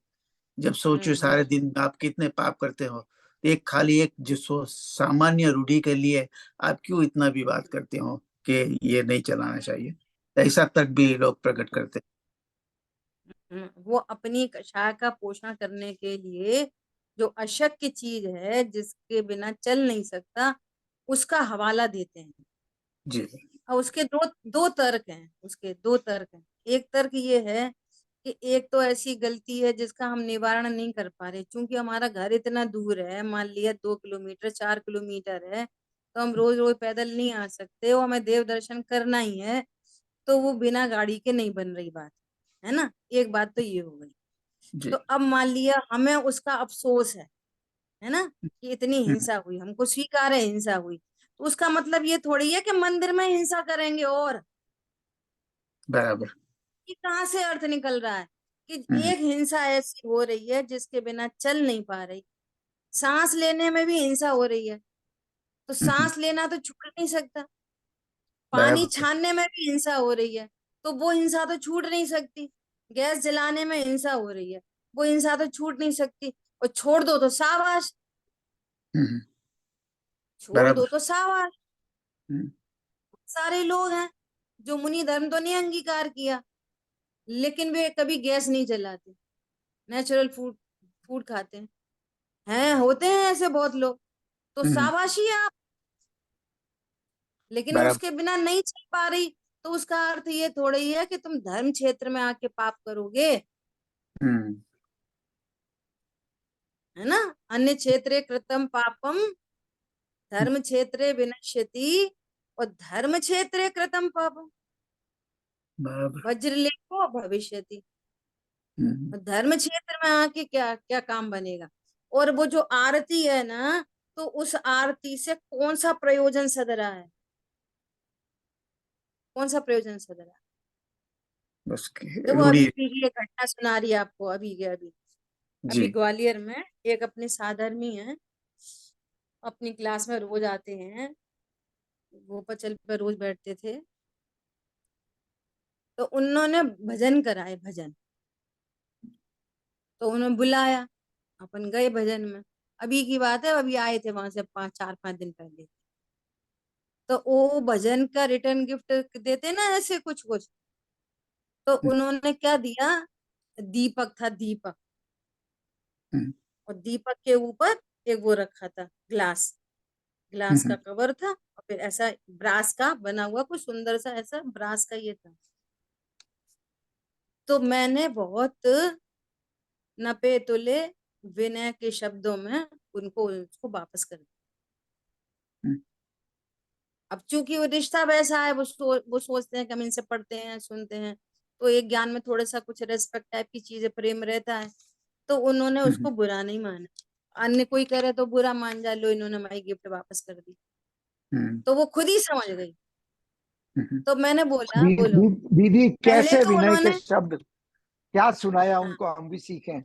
जब सोचो हम्म। सारे दिन आप कितने पाप करते हो, एक खाली एक जिसको सामान्य रूढ़ी के लिए आप क्यों इतना भी बात करते हो कि ये नहीं चलाना चाहिए। ऐसा तक भी लोग प्रकट करते वो अपनी कषाय का पोषण करने के लिए जो अशक्य चीज है, जिसके बिना चल नहीं सकता, उसका हवाला देते हैं। हैं। जी। और उसके दो दो तर्क हैं, उसके दो तर्क हैं। एक तर्क ये है कि एक तो ऐसी गलती है जिसका हम निवारण नहीं कर पा रहे, क्योंकि हमारा घर इतना दूर है, मान लिया 2 किलोमीटर 4 किलोमीटर है, तो हम रोज रोज पैदल नहीं आ सकते, वो हमें देव दर्शन करना ही है, तो वो बिना गाड़ी के नहीं बन रही बात, है ना? एक बात तो ये हो गई। तो जी। अब मान लिया हमें उसका अफसोस है ना, कि इतनी हम्म, हिंसा हुई, हमको स्वीकार है हिंसा हुई, तो उसका मतलब ये थोड़ी है कि मंदिर में हिंसा करेंगे। और बराबर। ये कहाँ से अर्थ निकल रहा है कि हम्म, एक हिंसा ऐसी हो रही है जिसके बिना चल नहीं पा रही? सांस लेने में भी हिंसा हो रही है, तो हम्म, सांस लेना तो छूट नहीं सकता। पानी बराबर। छानने में भी हिंसा हो रही है, तो वो हिंसा तो छूट नहीं सकती। गैस जलाने में हिंसा हो रही है, वो हिंसा तो छूट नहीं सकती। और छोड़ दो तो शाबाश, हम्म, छोड़ दो बराबर। तो शाबाश। हम्म, सारे लोग हैं जो मुनि धर्म तो नहीं अंगीकार किया, लेकिन वे कभी गैस नहीं जलाते, नेचुरल फूड फूड खाते हैं होते हैं ऐसे बहुत लोग, तो हम्म, शाबाशी है आप। लेकिन बराबर। उसके बिना नहीं चल पा रही, तो उसका अर्थ ये थोड़ा ही है कि तुम धर्म क्षेत्र में आके पाप करोगे, हम्म, है ना? अन्य क्षेत्रे कृतम पापम धर्म क्षेत्रे विनश्यति, और धर्म क्षेत्रे कृतम पापम बराबर। वज्रलेपो भविष्यति। हम्म, और धर्म क्षेत्र में आके क्या क्या काम बनेगा? और वो जो आरती है ना, तो उस आरती से कौन सा प्रयोजन सद रहा है? कौन सा प्रयोजन सद रहा है? बस देखो, रूढ़ी। अभी की एक घटना सुना रही है आपको, अभी के अभी। अभी जी। ग्वालियर में एक अपने साधर्मी है, अपनी क्लास में रोज आते हैं, वो पचल पे रोज बैठते थे, तो उन्होंने भजन कराए, भजन। तो उन्होंने बुलाया, अपन गए भजन में। अभी की बात है, अभी आए थे वहां से 4-5 दिन पहले। तो वो भजन का रिटर्न गिफ्ट देते ना ऐसे कुछ कुछ, तो उन्होंने क्या दिया? दीपक था, दीपक। हम्म, और दीपक के ऊपर एक वो रखा था, ग्लास। ग्लास का हम्म, कवर था, और फिर ऐसा ब्रास का बना हुआ कुछ सुंदर सा ऐसा ब्रास का ये था। तो मैंने बहुत नपे तुले विनय के शब्दों में उनको उसको वापस कर दिया। हम्म, अब चूंकि वो रिश्ता वैसा है, वो सोचते हैं कि हम इनसे पढ़ते हैं सुनते हैं, तो एक ज्ञान में थोड़ा सा कुछ रेस्पेक्ट टाइप की चीजें, प्रेम रहता है, तो उन्होंने हम्म, उसको बुरा नहीं माना। अन्य कोई करे तो बुरा मान जा लो, इन्होंने हमारी गिफ्ट वापस कर दी, हम्म, तो वो खुद ही समझ गई। हम्म। तो मैंने बोला, बोलो। दीदी पहले कैसे तो विनय के उन्होंने, शब्द क्या सुनाया हाँ, उनको, हम भी सीखें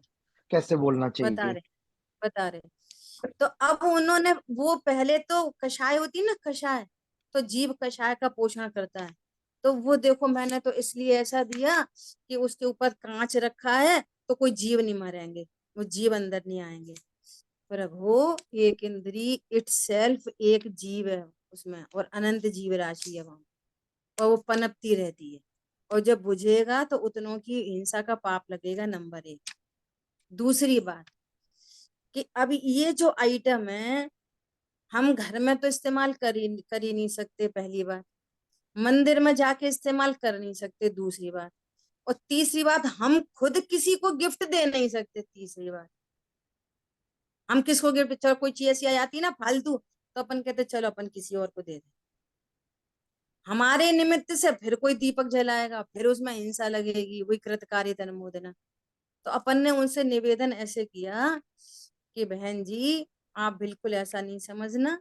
कैसे बोलना बता चाहिए। रहे बता रहे तो अब उन्होंने वो पहले तो कषाय होती ना, कषाय, तो जीव कषाय का पोषण करता है। तो वो देखो मैंने तो इसलिए ऐसा दिया कि उसके ऊपर कांच रखा है तो कोई जीव नहीं मरेंगे, वो जीव अंदर नहीं आएंगे। प्रभु एक इंद्री इट सेल्फ एक जीव है उसमें, और अनंत जीव राशि है वहां, और वो पनपती रहती है। और जब बुझेगा तो उतनों की हिंसा का पाप लगेगा, नंबर एक। दूसरी बात कि अब ये जो आइटम है हम घर में तो इस्तेमाल कर ही नहीं सकते, पहली बात। मंदिर में जाके इस्तेमाल कर नहीं सकते, दूसरी बात। और तीसरी बात हम खुद किसी को गिफ्ट दे नहीं सकते, तीसरी बात। हम किसको गिफ्ट, चलो कोई चीज ऐसी आ जाती है ना फालतू, तो अपन कहते चलो अपन किसी और को दे दे। हमारे निमित्त से फिर कोई दीपक जलाएगा, फिर उसमें हिंसा लगेगी, वही कृतकार्य अनुमोदना। तो अपन ने उनसे निवेदन ऐसे किया कि बहन जी आप बिल्कुल ऐसा नहीं समझना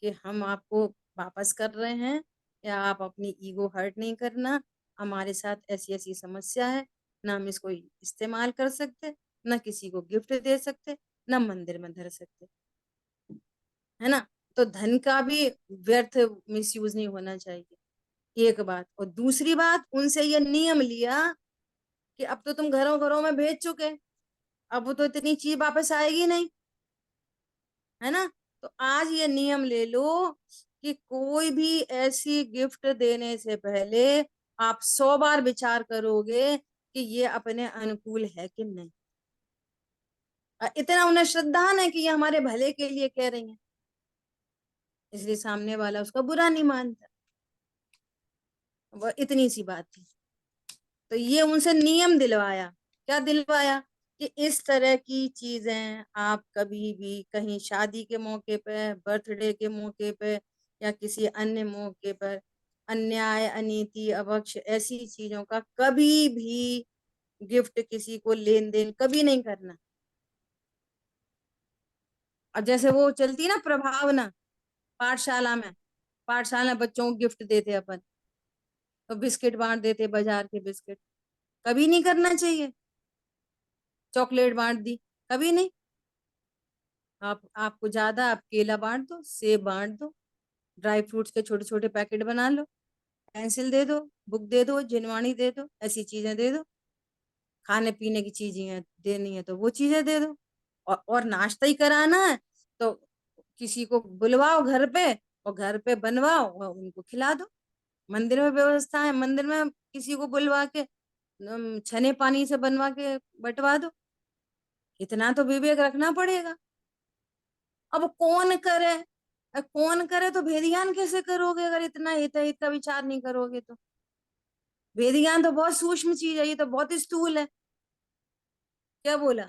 कि हम आपको वापस कर रहे हैं, या आप अपनी ईगो हर्ट नहीं करना। हमारे साथ ऐसी ऐसी समस्या है, ना हम इसको इस्तेमाल कर सकते, ना किसी को गिफ्ट दे सकते, ना मंदिर में धर सकते, है ना। तो धन का भी व्यर्थ मिसयूज नहीं होना चाहिए, एक बात। और दूसरी बात उनसे ये नियम लिया कि अब तो तुम घरों घरों में भेज चुके, अब वो तो इतनी चीज वापस आएगी नहीं, है ना। तो आज ये नियम ले लो कि कोई भी ऐसी गिफ्ट देने से पहले आप 100 बार विचार करोगे कि ये अपने अनुकूल है कि नहीं। इतना उन्हें श्रद्धा है कि ये हमारे भले के लिए कह रही हैं, इसलिए सामने वाला उसका बुरा नहीं मानता। वो इतनी सी बात थी। तो ये उनसे नियम दिलवाया। क्या दिलवाया? कि इस तरह की चीजें आप कभी भी कहीं शादी के मौके पे, बर्थडे के मौके पे, या किसी अन्य मौके पर अन्याय, अनीति, अभक्ष ऐसी चीजों का कभी भी गिफ्ट किसी को लेन देन कभी नहीं करना। अब जैसे वो चलती ना प्रभावना, पाठशाला में, पाठशाला में बच्चों को गिफ्ट देते अपन, तो बिस्किट बांट देते, बाजार के बिस्किट। कभी नहीं करना चाहिए। चॉकलेट बांट दी, कभी नहीं। आप आपको ज्यादा, आप केला बांट दो, सेब बांट दो, ड्राई फ्रूट्स के छोटे छोटे पैकेट बना लो, पेंसिल दे दो, बुक दे दो, जिनवाणी दे दो, ऐसी चीजें दे दो। खाने पीने की चीजें देनी है तो वो चीजें दे दो। और नाश्ता ही कराना है तो किसी को बुलवाओ घर पे, और घर पे बनवाओ और उनको खिला दो। मंदिर में व्यवस्था है, मंदिर में किसी को बुलवा के छने पानी से बनवा के बंटवा दो। इतना तो विवेक रखना पड़ेगा। अब कौन करे, कौन करे तो भेद ज्ञान कैसे करोगे अगर इतना हित हित का विचार नहीं करोगे तो। भेद ज्ञान तो बहुत सूक्ष्म चीज है, ये तो बहुत स्थूल है। क्या बोला?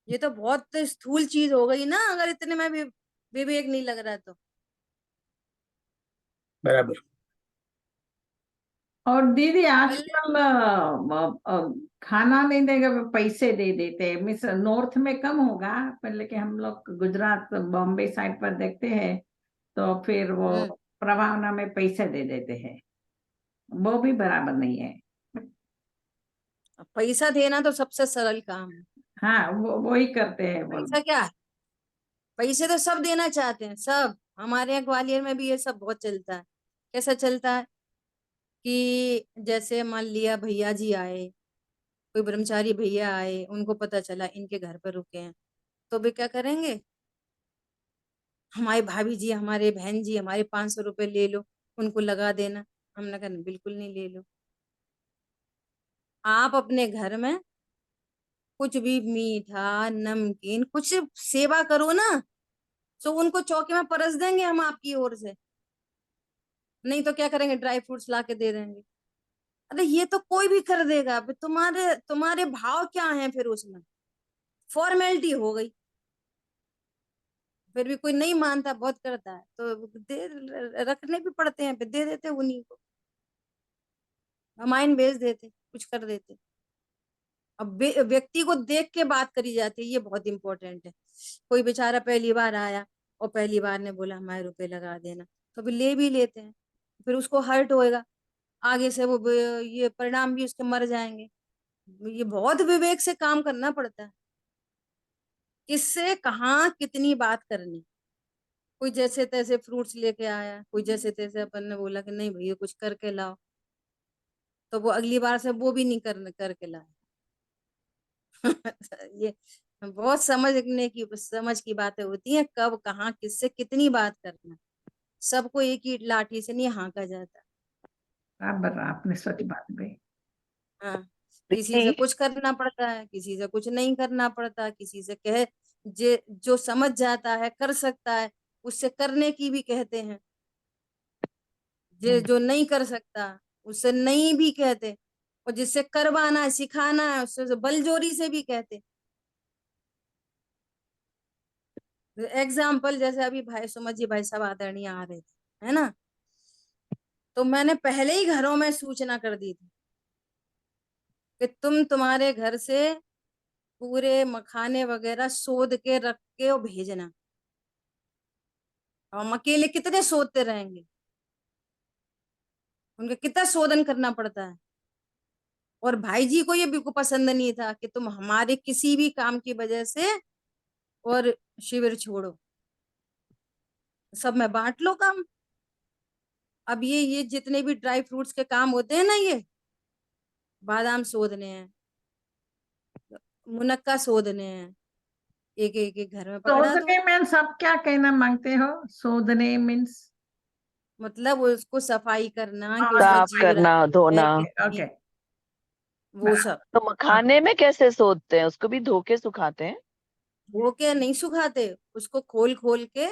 ये तो बहुत स्थूल चीज हो गई ना, अगर इतने में भी विवेक नहीं लग रहा तो। बराबर। और दीदी पहले आजकल खाना नहीं देगा, पैसे दे देते हैं। मिस नॉर्थ में कम होगा पहले के, हम लोग गुजरात बॉम्बे साइड पर देखते हैं, तो फिर वो हम्म प्रवाहना में पैसे दे देते हैं। वो भी बराबर नहीं है। पैसा देना तो सबसे सरल काम है। हाँ, वो ही करते हैं वो पैसा क्या है? पैसे तो सब देना चाहते हैं, सब। हमारे यहाँ ग्वालियर में भी ये सब बहुत चलता है। कैसा चलता है कि जैसे मान लिया भैया जी आए, कोई ब्रह्मचारी भैया आए, उनको पता चला इनके घर पर रुके हैं, तो वे क्या करेंगे? हमारे भाभी जी, हमारे बहन जी, हमारे 500 रुपए ले लो, उनको लगा देना। हमने कहा बिल्कुल नहीं, ले लो। आप अपने घर में कुछ भी मीठा नमकीन कुछ सेवा करो ना, तो उनको चौके में परस देंगे हम आपकी ओर से। नहीं तो क्या करेंगे? ड्राई फ्रूट्स ला के दे देंगे। अरे ये तो कोई भी कर देगा, अब तुम्हारे तुम्हारे भाव क्या हैं फिर उसमें? फॉर्मेलिटी हो गई। फिर भी कोई नहीं मानता, बहुत करता है, तो दे रखने भी पड़ते हैं, फिर दे देते उन्हीं को, रामायण भेज देते, कुछ कर देते। अब व्यक्ति को देख के बात करी जाती है, ये बहुत इंपॉर्टेंट है। कोई बेचारा पहली बार आया और पहली बार ने बोला हमारे रुपए लगा देना, तो फिर ले भी लेते हैं। फिर उसको हर्ट होएगा, आगे से वो ये परिणाम भी उसके मर जाएंगे। ये बहुत विवेक से काम करना पड़ता है। किससे कहाँ कितनी बात करनी। कोई जैसे तैसे फ्रूट्स लेके आया, कोई जैसे तैसे, अपन ने बोला कि नहीं भैया कुछ करके लाओ, तो वो अगली बार से वो भी नहीं करके लाए। ये बहुत समझ की बातें होती हैं, कब कहाँ किससे कितनी बात करना। सबको एक ही लाठी से नहीं हाँका जाता। बराबर आपने सच बात कही। हाँ, किसी से कुछ करना पड़ता है, किसी से कुछ नहीं करना पड़ता, किसी से कहे जो समझ जाता है कर सकता है उससे करने की भी कहते हैं, जो नहीं कर सकता उससे नहीं भी कहते, और जिससे करवाना है सिखाना है उससे बलजोरी से भी कहते। एग्जाम्पल जैसे अभी भाई सुमत जी भाई साहब आदरणीय आ रहे थे, है ना, तो मैंने पहले ही घरों में सूचना कर दी थी कि तुम्हारे घर से पूरे मखाने वगैरह सोध के रख के और भेजना। हम अकेले कितने सोधते रहेंगे, उनका कितना शोधन करना पड़ता है। और भाई जी को ये बिल्कुल पसंद नहीं था कि तुम हमारे किसी भी काम की वजह से और शिविर छोड़ो, सब में बांट लो काम। अब ये जितने भी ड्राई फ्रूट्स के काम होते हैं ना, ये बादाम शोधने हैं, मुनक्का शोधने हैं, एक एक एक घर में पकड़ा दो। शोधने मीन्स आप क्या कहना मांगते हो? शोधने मीन्स मतलब उसको सफाई करना कि उसमें साफ करना, धोना। ओके। वो सब। तो मखाने में कैसे सोधते हैं? उसको भी धो के सुखाते हैं? वो क्या नहीं सुखाते, उसको खोल खोल के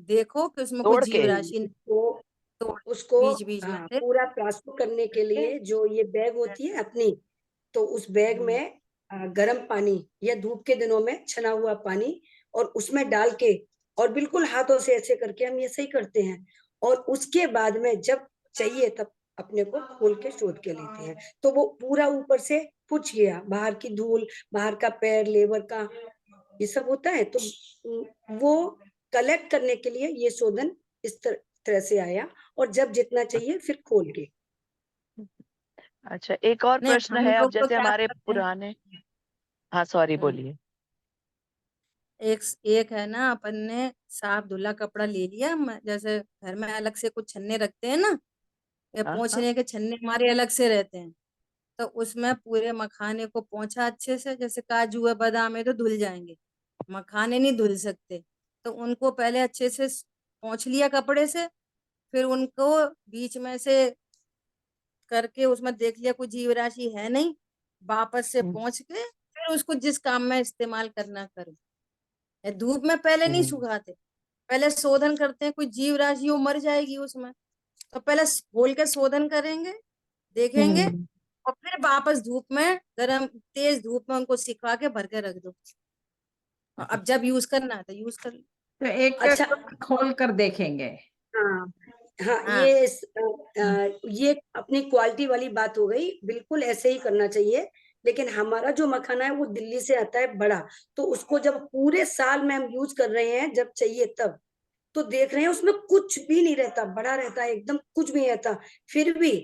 देखो कि उसमें कोई तोड़ के? जीव राशि नहीं, तो तो उसको बीच बीच में से पूरा प्लास्टिक करने के लिए जो ये बैग होती है अपनी, तो उस बैग में गर्म पानी या धूप के दिनों में छना हुआ पानी और उसमें डाल के और बिल्कुल हाथों से ऐसे करके हम ये सही करते हैं, और उसके बाद में जब चाहिए तब अपने को खोल के शोध के लेते हैं, तो वो पूरा ऊपर से पुछ गया, बाहर की धूल, बाहर का पैर, लेबर का ये सब होता है, तो वो कलेक्ट करने के लिए ये शोधन इस तरह से आया, और जब जितना चाहिए फिर खोल के। अच्छा, एक और नहीं। प्रश्न हम है। अब लोग तो जैसे क्या हमारे करते हैं, पुराने, हाँ सॉरी, हम्म, बोलिए। एक एक है ना, अपन ने साफ धुला कपड़ा ले लिया, जैसे घर में अलग से कुछ छन्ने रखते हैं ना, या हाँ हाँ। पोंछने के छन्ने हमारे अलग से रहते हैं, तो उसमें पूरे मखाने को पोंछा अच्छे से, जैसे काजू है बादाम है तो धुल जाएंगे, मखाने नहीं धुल सकते, तो उनको पहले अच्छे से पोंछ लिया कपड़े से, फिर उनको बीच में से करके उसमें देख लिया कोई जीव राशि है नहीं, वापस से हम्म, पोंछ के फिर उसको जिस काम में इस्तेमाल करना करो। ये धूप में पहले नहीं हम्म, सुखाते, पहले शोधन करते हैं, कोई जीव राशि वो मर जाएगी उसमें, तो पहले खोल के शोधन करेंगे, देखेंगे, हम्म, और फिर वापस धूप में गर्म तेज धूप में उनको सिखा के भर के रख दो, और अब जब यूज करना है तो यूज कर लो। तो एक अच्छा, खोल कर देखेंगे। हाँ हाँ, हाँ। ये अपनी क्वालिटी वाली बात हो गई, बिल्कुल ऐसे ही करना चाहिए। लेकिन हमारा जो मखाना है वो दिल्ली से आता है बड़ा, तो उसको जब पूरे साल में हम यूज कर रहे हैं, जब चाहिए तब, तो देख रहे हैं उसमें कुछ भी नहीं रहता, बड़ा रहता है एकदम, कुछ भी नहीं रहता, फिर भी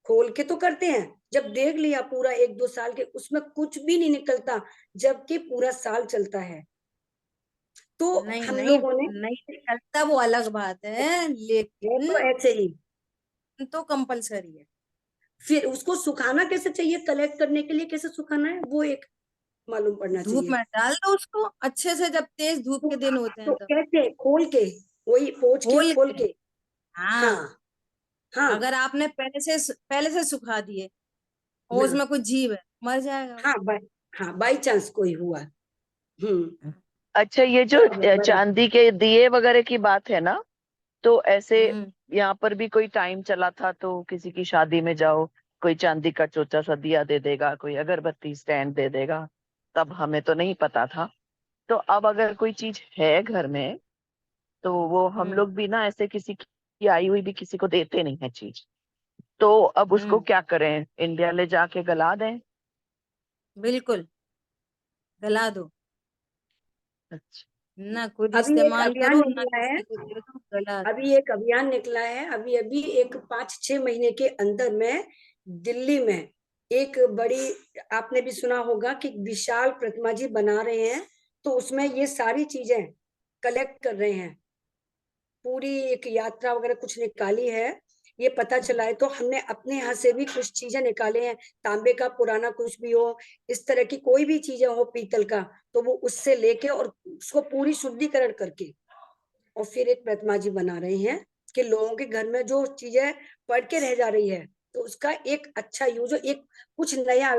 खोल के तो करते हैं। जब देख लिया पूरा 1-2 साल के, उसमें कुछ भी नहीं निकलता, जबकि पूरा साल चलता है। तो नहीं हम नहीं, लोगों ने नहीं निकलता वो अलग बात है, वो लेकिन तो ऐसे ही, तो कंपलसरी है। फिर उसको सुखाना कैसे चाहिए, कलेक्ट करने के लिए कैसे सुखाना है, वो एक मालूम पड़ना धूप चाहिए। में डाल दो उसको अच्छे से, जब तेज धूप के दिन होते हैं तो तो कैसे खोल के, वही पोंछ के खोल खोल के। के। हाँ हाँ, हाँ अगर आपने पहले से सुखा दिए और ना, उसमें कुछ जीव है, मर जाएगा वो। हाँ बाय, हाँ बाई चांस कोई हुआ। अच्छा, ये जो बराबर। चांदी के दिए वगैरह की बात है ना, तो ऐसे हम्म यहाँ पर भी कोई टाइम चला था, तो किसी की शादी में जाओ, कोई चांदी का छोटा सा दिया दे देगा, कोई अगरबत्ती स्टैंड दे देगा। तब हमें तो नहीं पता था। तो अब अगर कोई चीज है घर में, तो वो हम हम्म लोग भी ना ऐसे किसी की आई हुई भी किसी को देते नहीं है चीज। तो अब उसको हम्म क्या करें? इंडिया ले जाके गला दें? बिल्कुल, गला दो, अच्छा। ना खुद अभी एक इस्तेमाल अभियान करो ना निकला है, किसी को दे दो, गला दो। अभी एक अभियान निकला है, अभी अभी एक 5-6 महीने के अंदर में दिल्ली में एक बड़ी, आपने भी सुना होगा कि विशाल प्रतिमा जी बना रहे हैं, तो उसमें ये सारी चीजें कलेक्ट कर रहे हैं, पूरी एक यात्रा वगैरह कुछ निकाली है, ये पता चला है। तो हमने अपने यहाँ से भी कुछ चीजें निकाले हैं, तांबे का पुराना कुछ भी हो, इस तरह की कोई भी चीजें हो पीतल का, तो वो उससे लेके और उसको पूरी शुद्धिकरण करके और फिर एक प्रतिमा जी बना रहे हैं कि लोगों के घर में जो चीजें पड़ के रह जा रही है, तो उसका एक अच्छा यूज, एक कुछ नया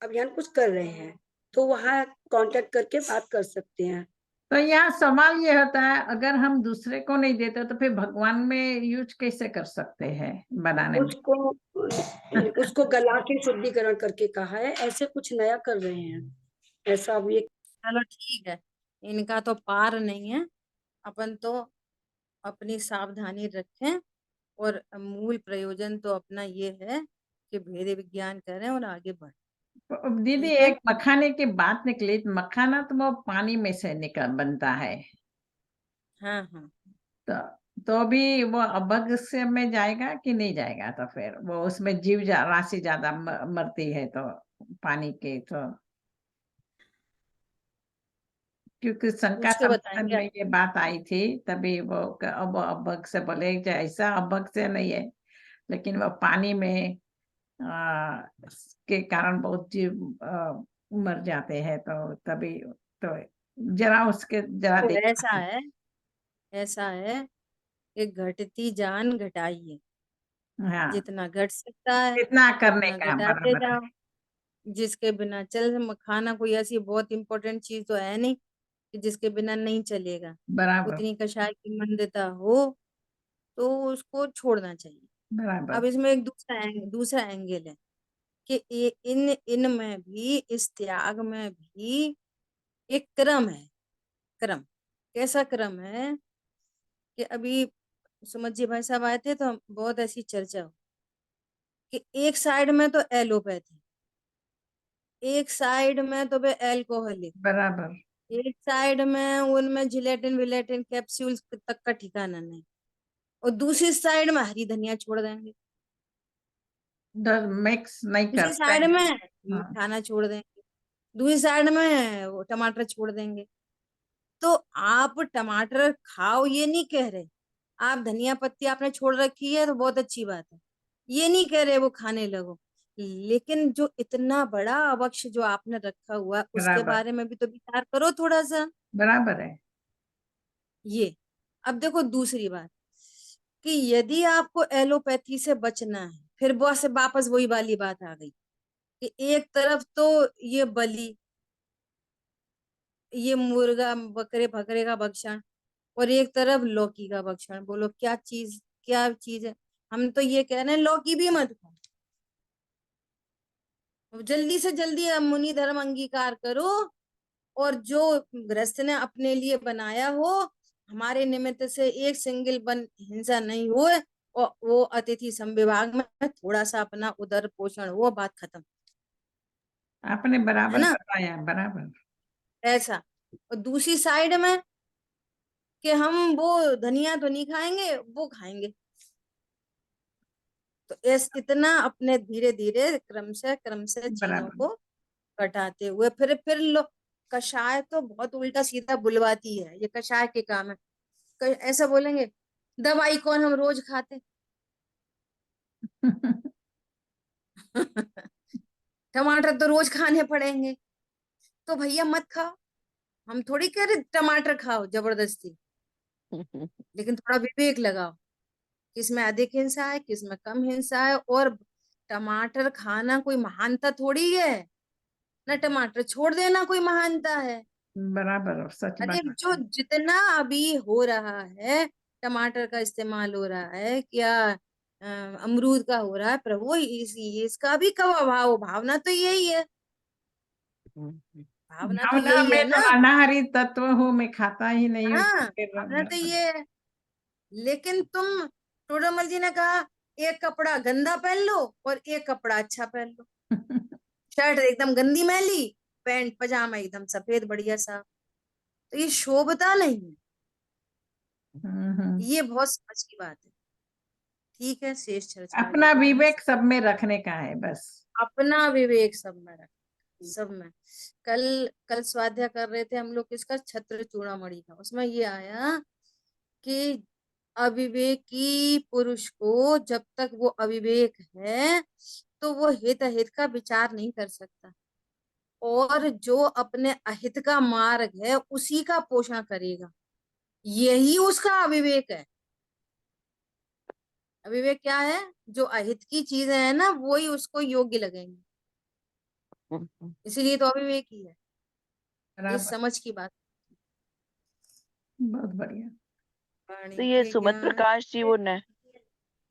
अभियान कुछ कर रहे हैं, तो वहाँ कांटेक्ट करके बात कर सकते हैं। तो यहाँ सवाल ये होता है, अगर हम दूसरे को नहीं देते तो फिर भगवान में यूज कैसे कर सकते हैं बनाने में? उसको गला के शुद्धिकरण करके कहा है, ऐसे कुछ नया कर रहे हैं ऐसा। अब ये चलो ठीक है, इनका तो पार नहीं है, अपन तो अपनी सावधानी रखें और मूल प्रयोजन तो अपना ये है कि भेद विज्ञान करें और आगे बढ़ें। दीदी ठीक है? एक मखाने की बात निकली, मखाना तो वो पानी में से निकल बनता है, हाँ हाँ, तो भी वो अभग से में जाएगा कि नहीं जाएगा? तो फिर वो उसमें राशि ज्यादा मरती है तो पानी के, तो क्योंकि शंका पूछ के संतन बताएंगे में ये बात आई थी, तभी वो अब अभग से बोले कि ऐसा अभग से नहीं है, लेकिन वो पानी में के कारण बहुत जीव मर जाते हैं, तो तभी तो जरा उसके जरा तो देखा। ऐसा है कि घटती जान घटाइए, हाँ, जितना घट सकता है इतना करने उतना का घटाते बराबर है। जाओ। जिसके बिना चल, खाना कोई ऐसी बहुत इंपॉर्टेंट चीज तो है नहीं कि जिसके बिना नहीं चलेगा। बराबर उतनी कषाय की मंदता हो तो उसको छोड़ना चाहिए। बराबर। अब इसमें एक दूसरा एंगल है कि इन में भी, इस त्याग में भी एक क्रम है। क्रम कैसा क्रम है कि अभी सुमत जी भाई साहब आए थे तो बहुत ऐसी चर्चा हो कि एक साइड में तो एलोपैथी, एक साइड में तो वे एल्कोहलिक, बराबर। एक साइड में उनमें जिलेटिन विलेटिन कैप्सूल तक का ठिकाना नहीं, और दूसरी साइड में हरी धनिया छोड़ देंगे, मिक्स नहीं दूसरी करते साइड हैं। में हाँ, खाना छोड़ देंगे, दूसरी साइड में वो टमाटर छोड़ देंगे। तो आप टमाटर खाओ ये नहीं कह रहे, आप धनिया पत्ती आपने छोड़ रखी है तो बहुत अच्छी बात है, ये नहीं कह रहे वो खाने लगो, लेकिन जो इतना बड़ा अवक्ष जो आपने रखा हुआ है उसके बराबर बारे में भी तो विचार करो थोड़ा सा। बराबर है। ये अब देखो दूसरी बात कि यदि आपको एलोपैथी से बचना है, फिर बहुत से वापस वही वाली बात आ गई कि एक तरफ तो ये बलि, ये मुर्गा बकरे बकरे का भक्षण, और एक तरफ लौकी का भक्षण। बोलो क्या चीज है? हम तो ये कह रहे हैं लौकी भी मत खाओ, जल्दी से जल्दी मुनि धर्म अंगीकार करो, और जो गृहस्थ ने अपने लिए बनाया हो, हमारे निमित्त से एक सिंगल बन हिंसा नहीं हो, और वो अतिथि संविभाग में थोड़ा सा अपना उदर पोषण हो, बात खत्म। आपने है बराबर ना? बताया, बराबर। ऐसा। और दूसरी साइड में कि हम वो धनिया तो नहीं खाएंगे, वो खाएंगे। तो इतना अपने धीरे धीरे क्रम से चीजों बराबर। को घटाते हुए फिर लो। कषाय तो बहुत उल्टा सीधा बुलवाती है, ये कषाय के काम है। ऐसा बोलेंगे दवाई कौन हम रोज खाते टमाटर तो रोज खाने पड़ेंगे, तो भैया मत खाओ। हम थोड़ी कह रहे टमाटर खाओ जबरदस्ती, लेकिन थोड़ा विवेक लगाओ, किसमें अधिक हिंसा है किसमें कम हिंसा है। और टमाटर खाना कोई महानता थोड़ी है, ना टमाटर छोड़ देना कोई महानता है। बराबर, सच अरे बात जो है। जितना अभी हो रहा है, टमाटर का इस्तेमाल हो रहा है क्या, अमरूद का हो रहा है, प्रभु इसका भी कब अभाव? भावना तो यही है, भावना तो भावना यही है में तो ना। अनाहारी तत्व हूँ, मैं खाता ही नहीं हूँ, हाँ, तो फिर भावना तो ये है। लेकिन तुम, टोडरमल जी ने कहा एक कपड़ा गंदा पहन लो और एक कपड़ा अच्छा पहन लो। शर्ट एकदम गंदी मैली, पैंट पजामा एकदम सफेद बढ़िया सा, तो ये शोभता नहीं है। ये बहुत समझ की बात है। ठीक है, शेष चर्चा आगे अपना करेंगे। विवेक सब में रखने का है बस। अपना विवेक सब में रख, सब में। कल कल स्वाध्याय कर रहे थे हम लोग किसका, छत्र चूड़ामणि का। उसमें ये आया कि अविवेकी पुरुष को जब तक वो अविवेक है तो वो हित अहित का विचार नहीं कर सकता, और जो अपने अहित का मार्ग है उसी का पोषण करेगा, यही उसका अविवेक है। अविवेक क्या है? जो अहित की चीजें है ना, वही उसको योग्य लगेंगी, इसीलिए तो अविवेक ही है। ये बराबर, समझ की बात। बहुत बढ़िया। तो ये वाणी सुमन प्रकाश जी वो न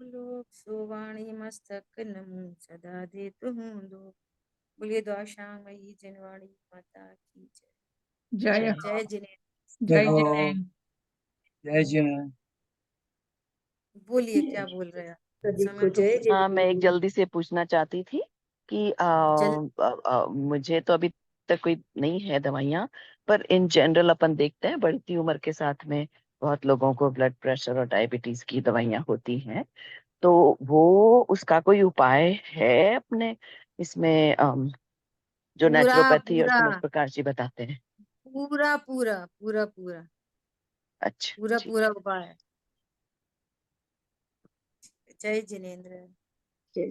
लोक सुवाणी मस्तक नमो सदा देतु हूँ दो। बोलिए द्वाशांगमयी जनवाणी माता की जय। जय जय हो, जय जिनेन्द्र। जय हो, जिनेन्द्र। जय जिनेन्द्र। बोलिए क्या बोल रहे हैं? सभी समय को तो जय हाँ, मैं एक जिनेन्द्र। जल्दी से पूछना चाहती थी कि जल मुझे तो अभी तक कोई नहीं है दवाइयाँ, पर इन जनरल अपन देखते हैं बढ़ती उम्र के साथ में बहुत लोगों को ब्लड प्रेशर और डायबिटीज की दवाइयाँ होती हैं, तो वो उसका कोई उपाय है अपने इसमें जो पूरा नेचुरोपैथी और पूरा सुमन प्रकाश जी बताते हैं? पूरा पूरा पूरा पूरा अच्छा, पूरा ठीक पूरा है। उपाय है। जय जिनेन्द्र। जय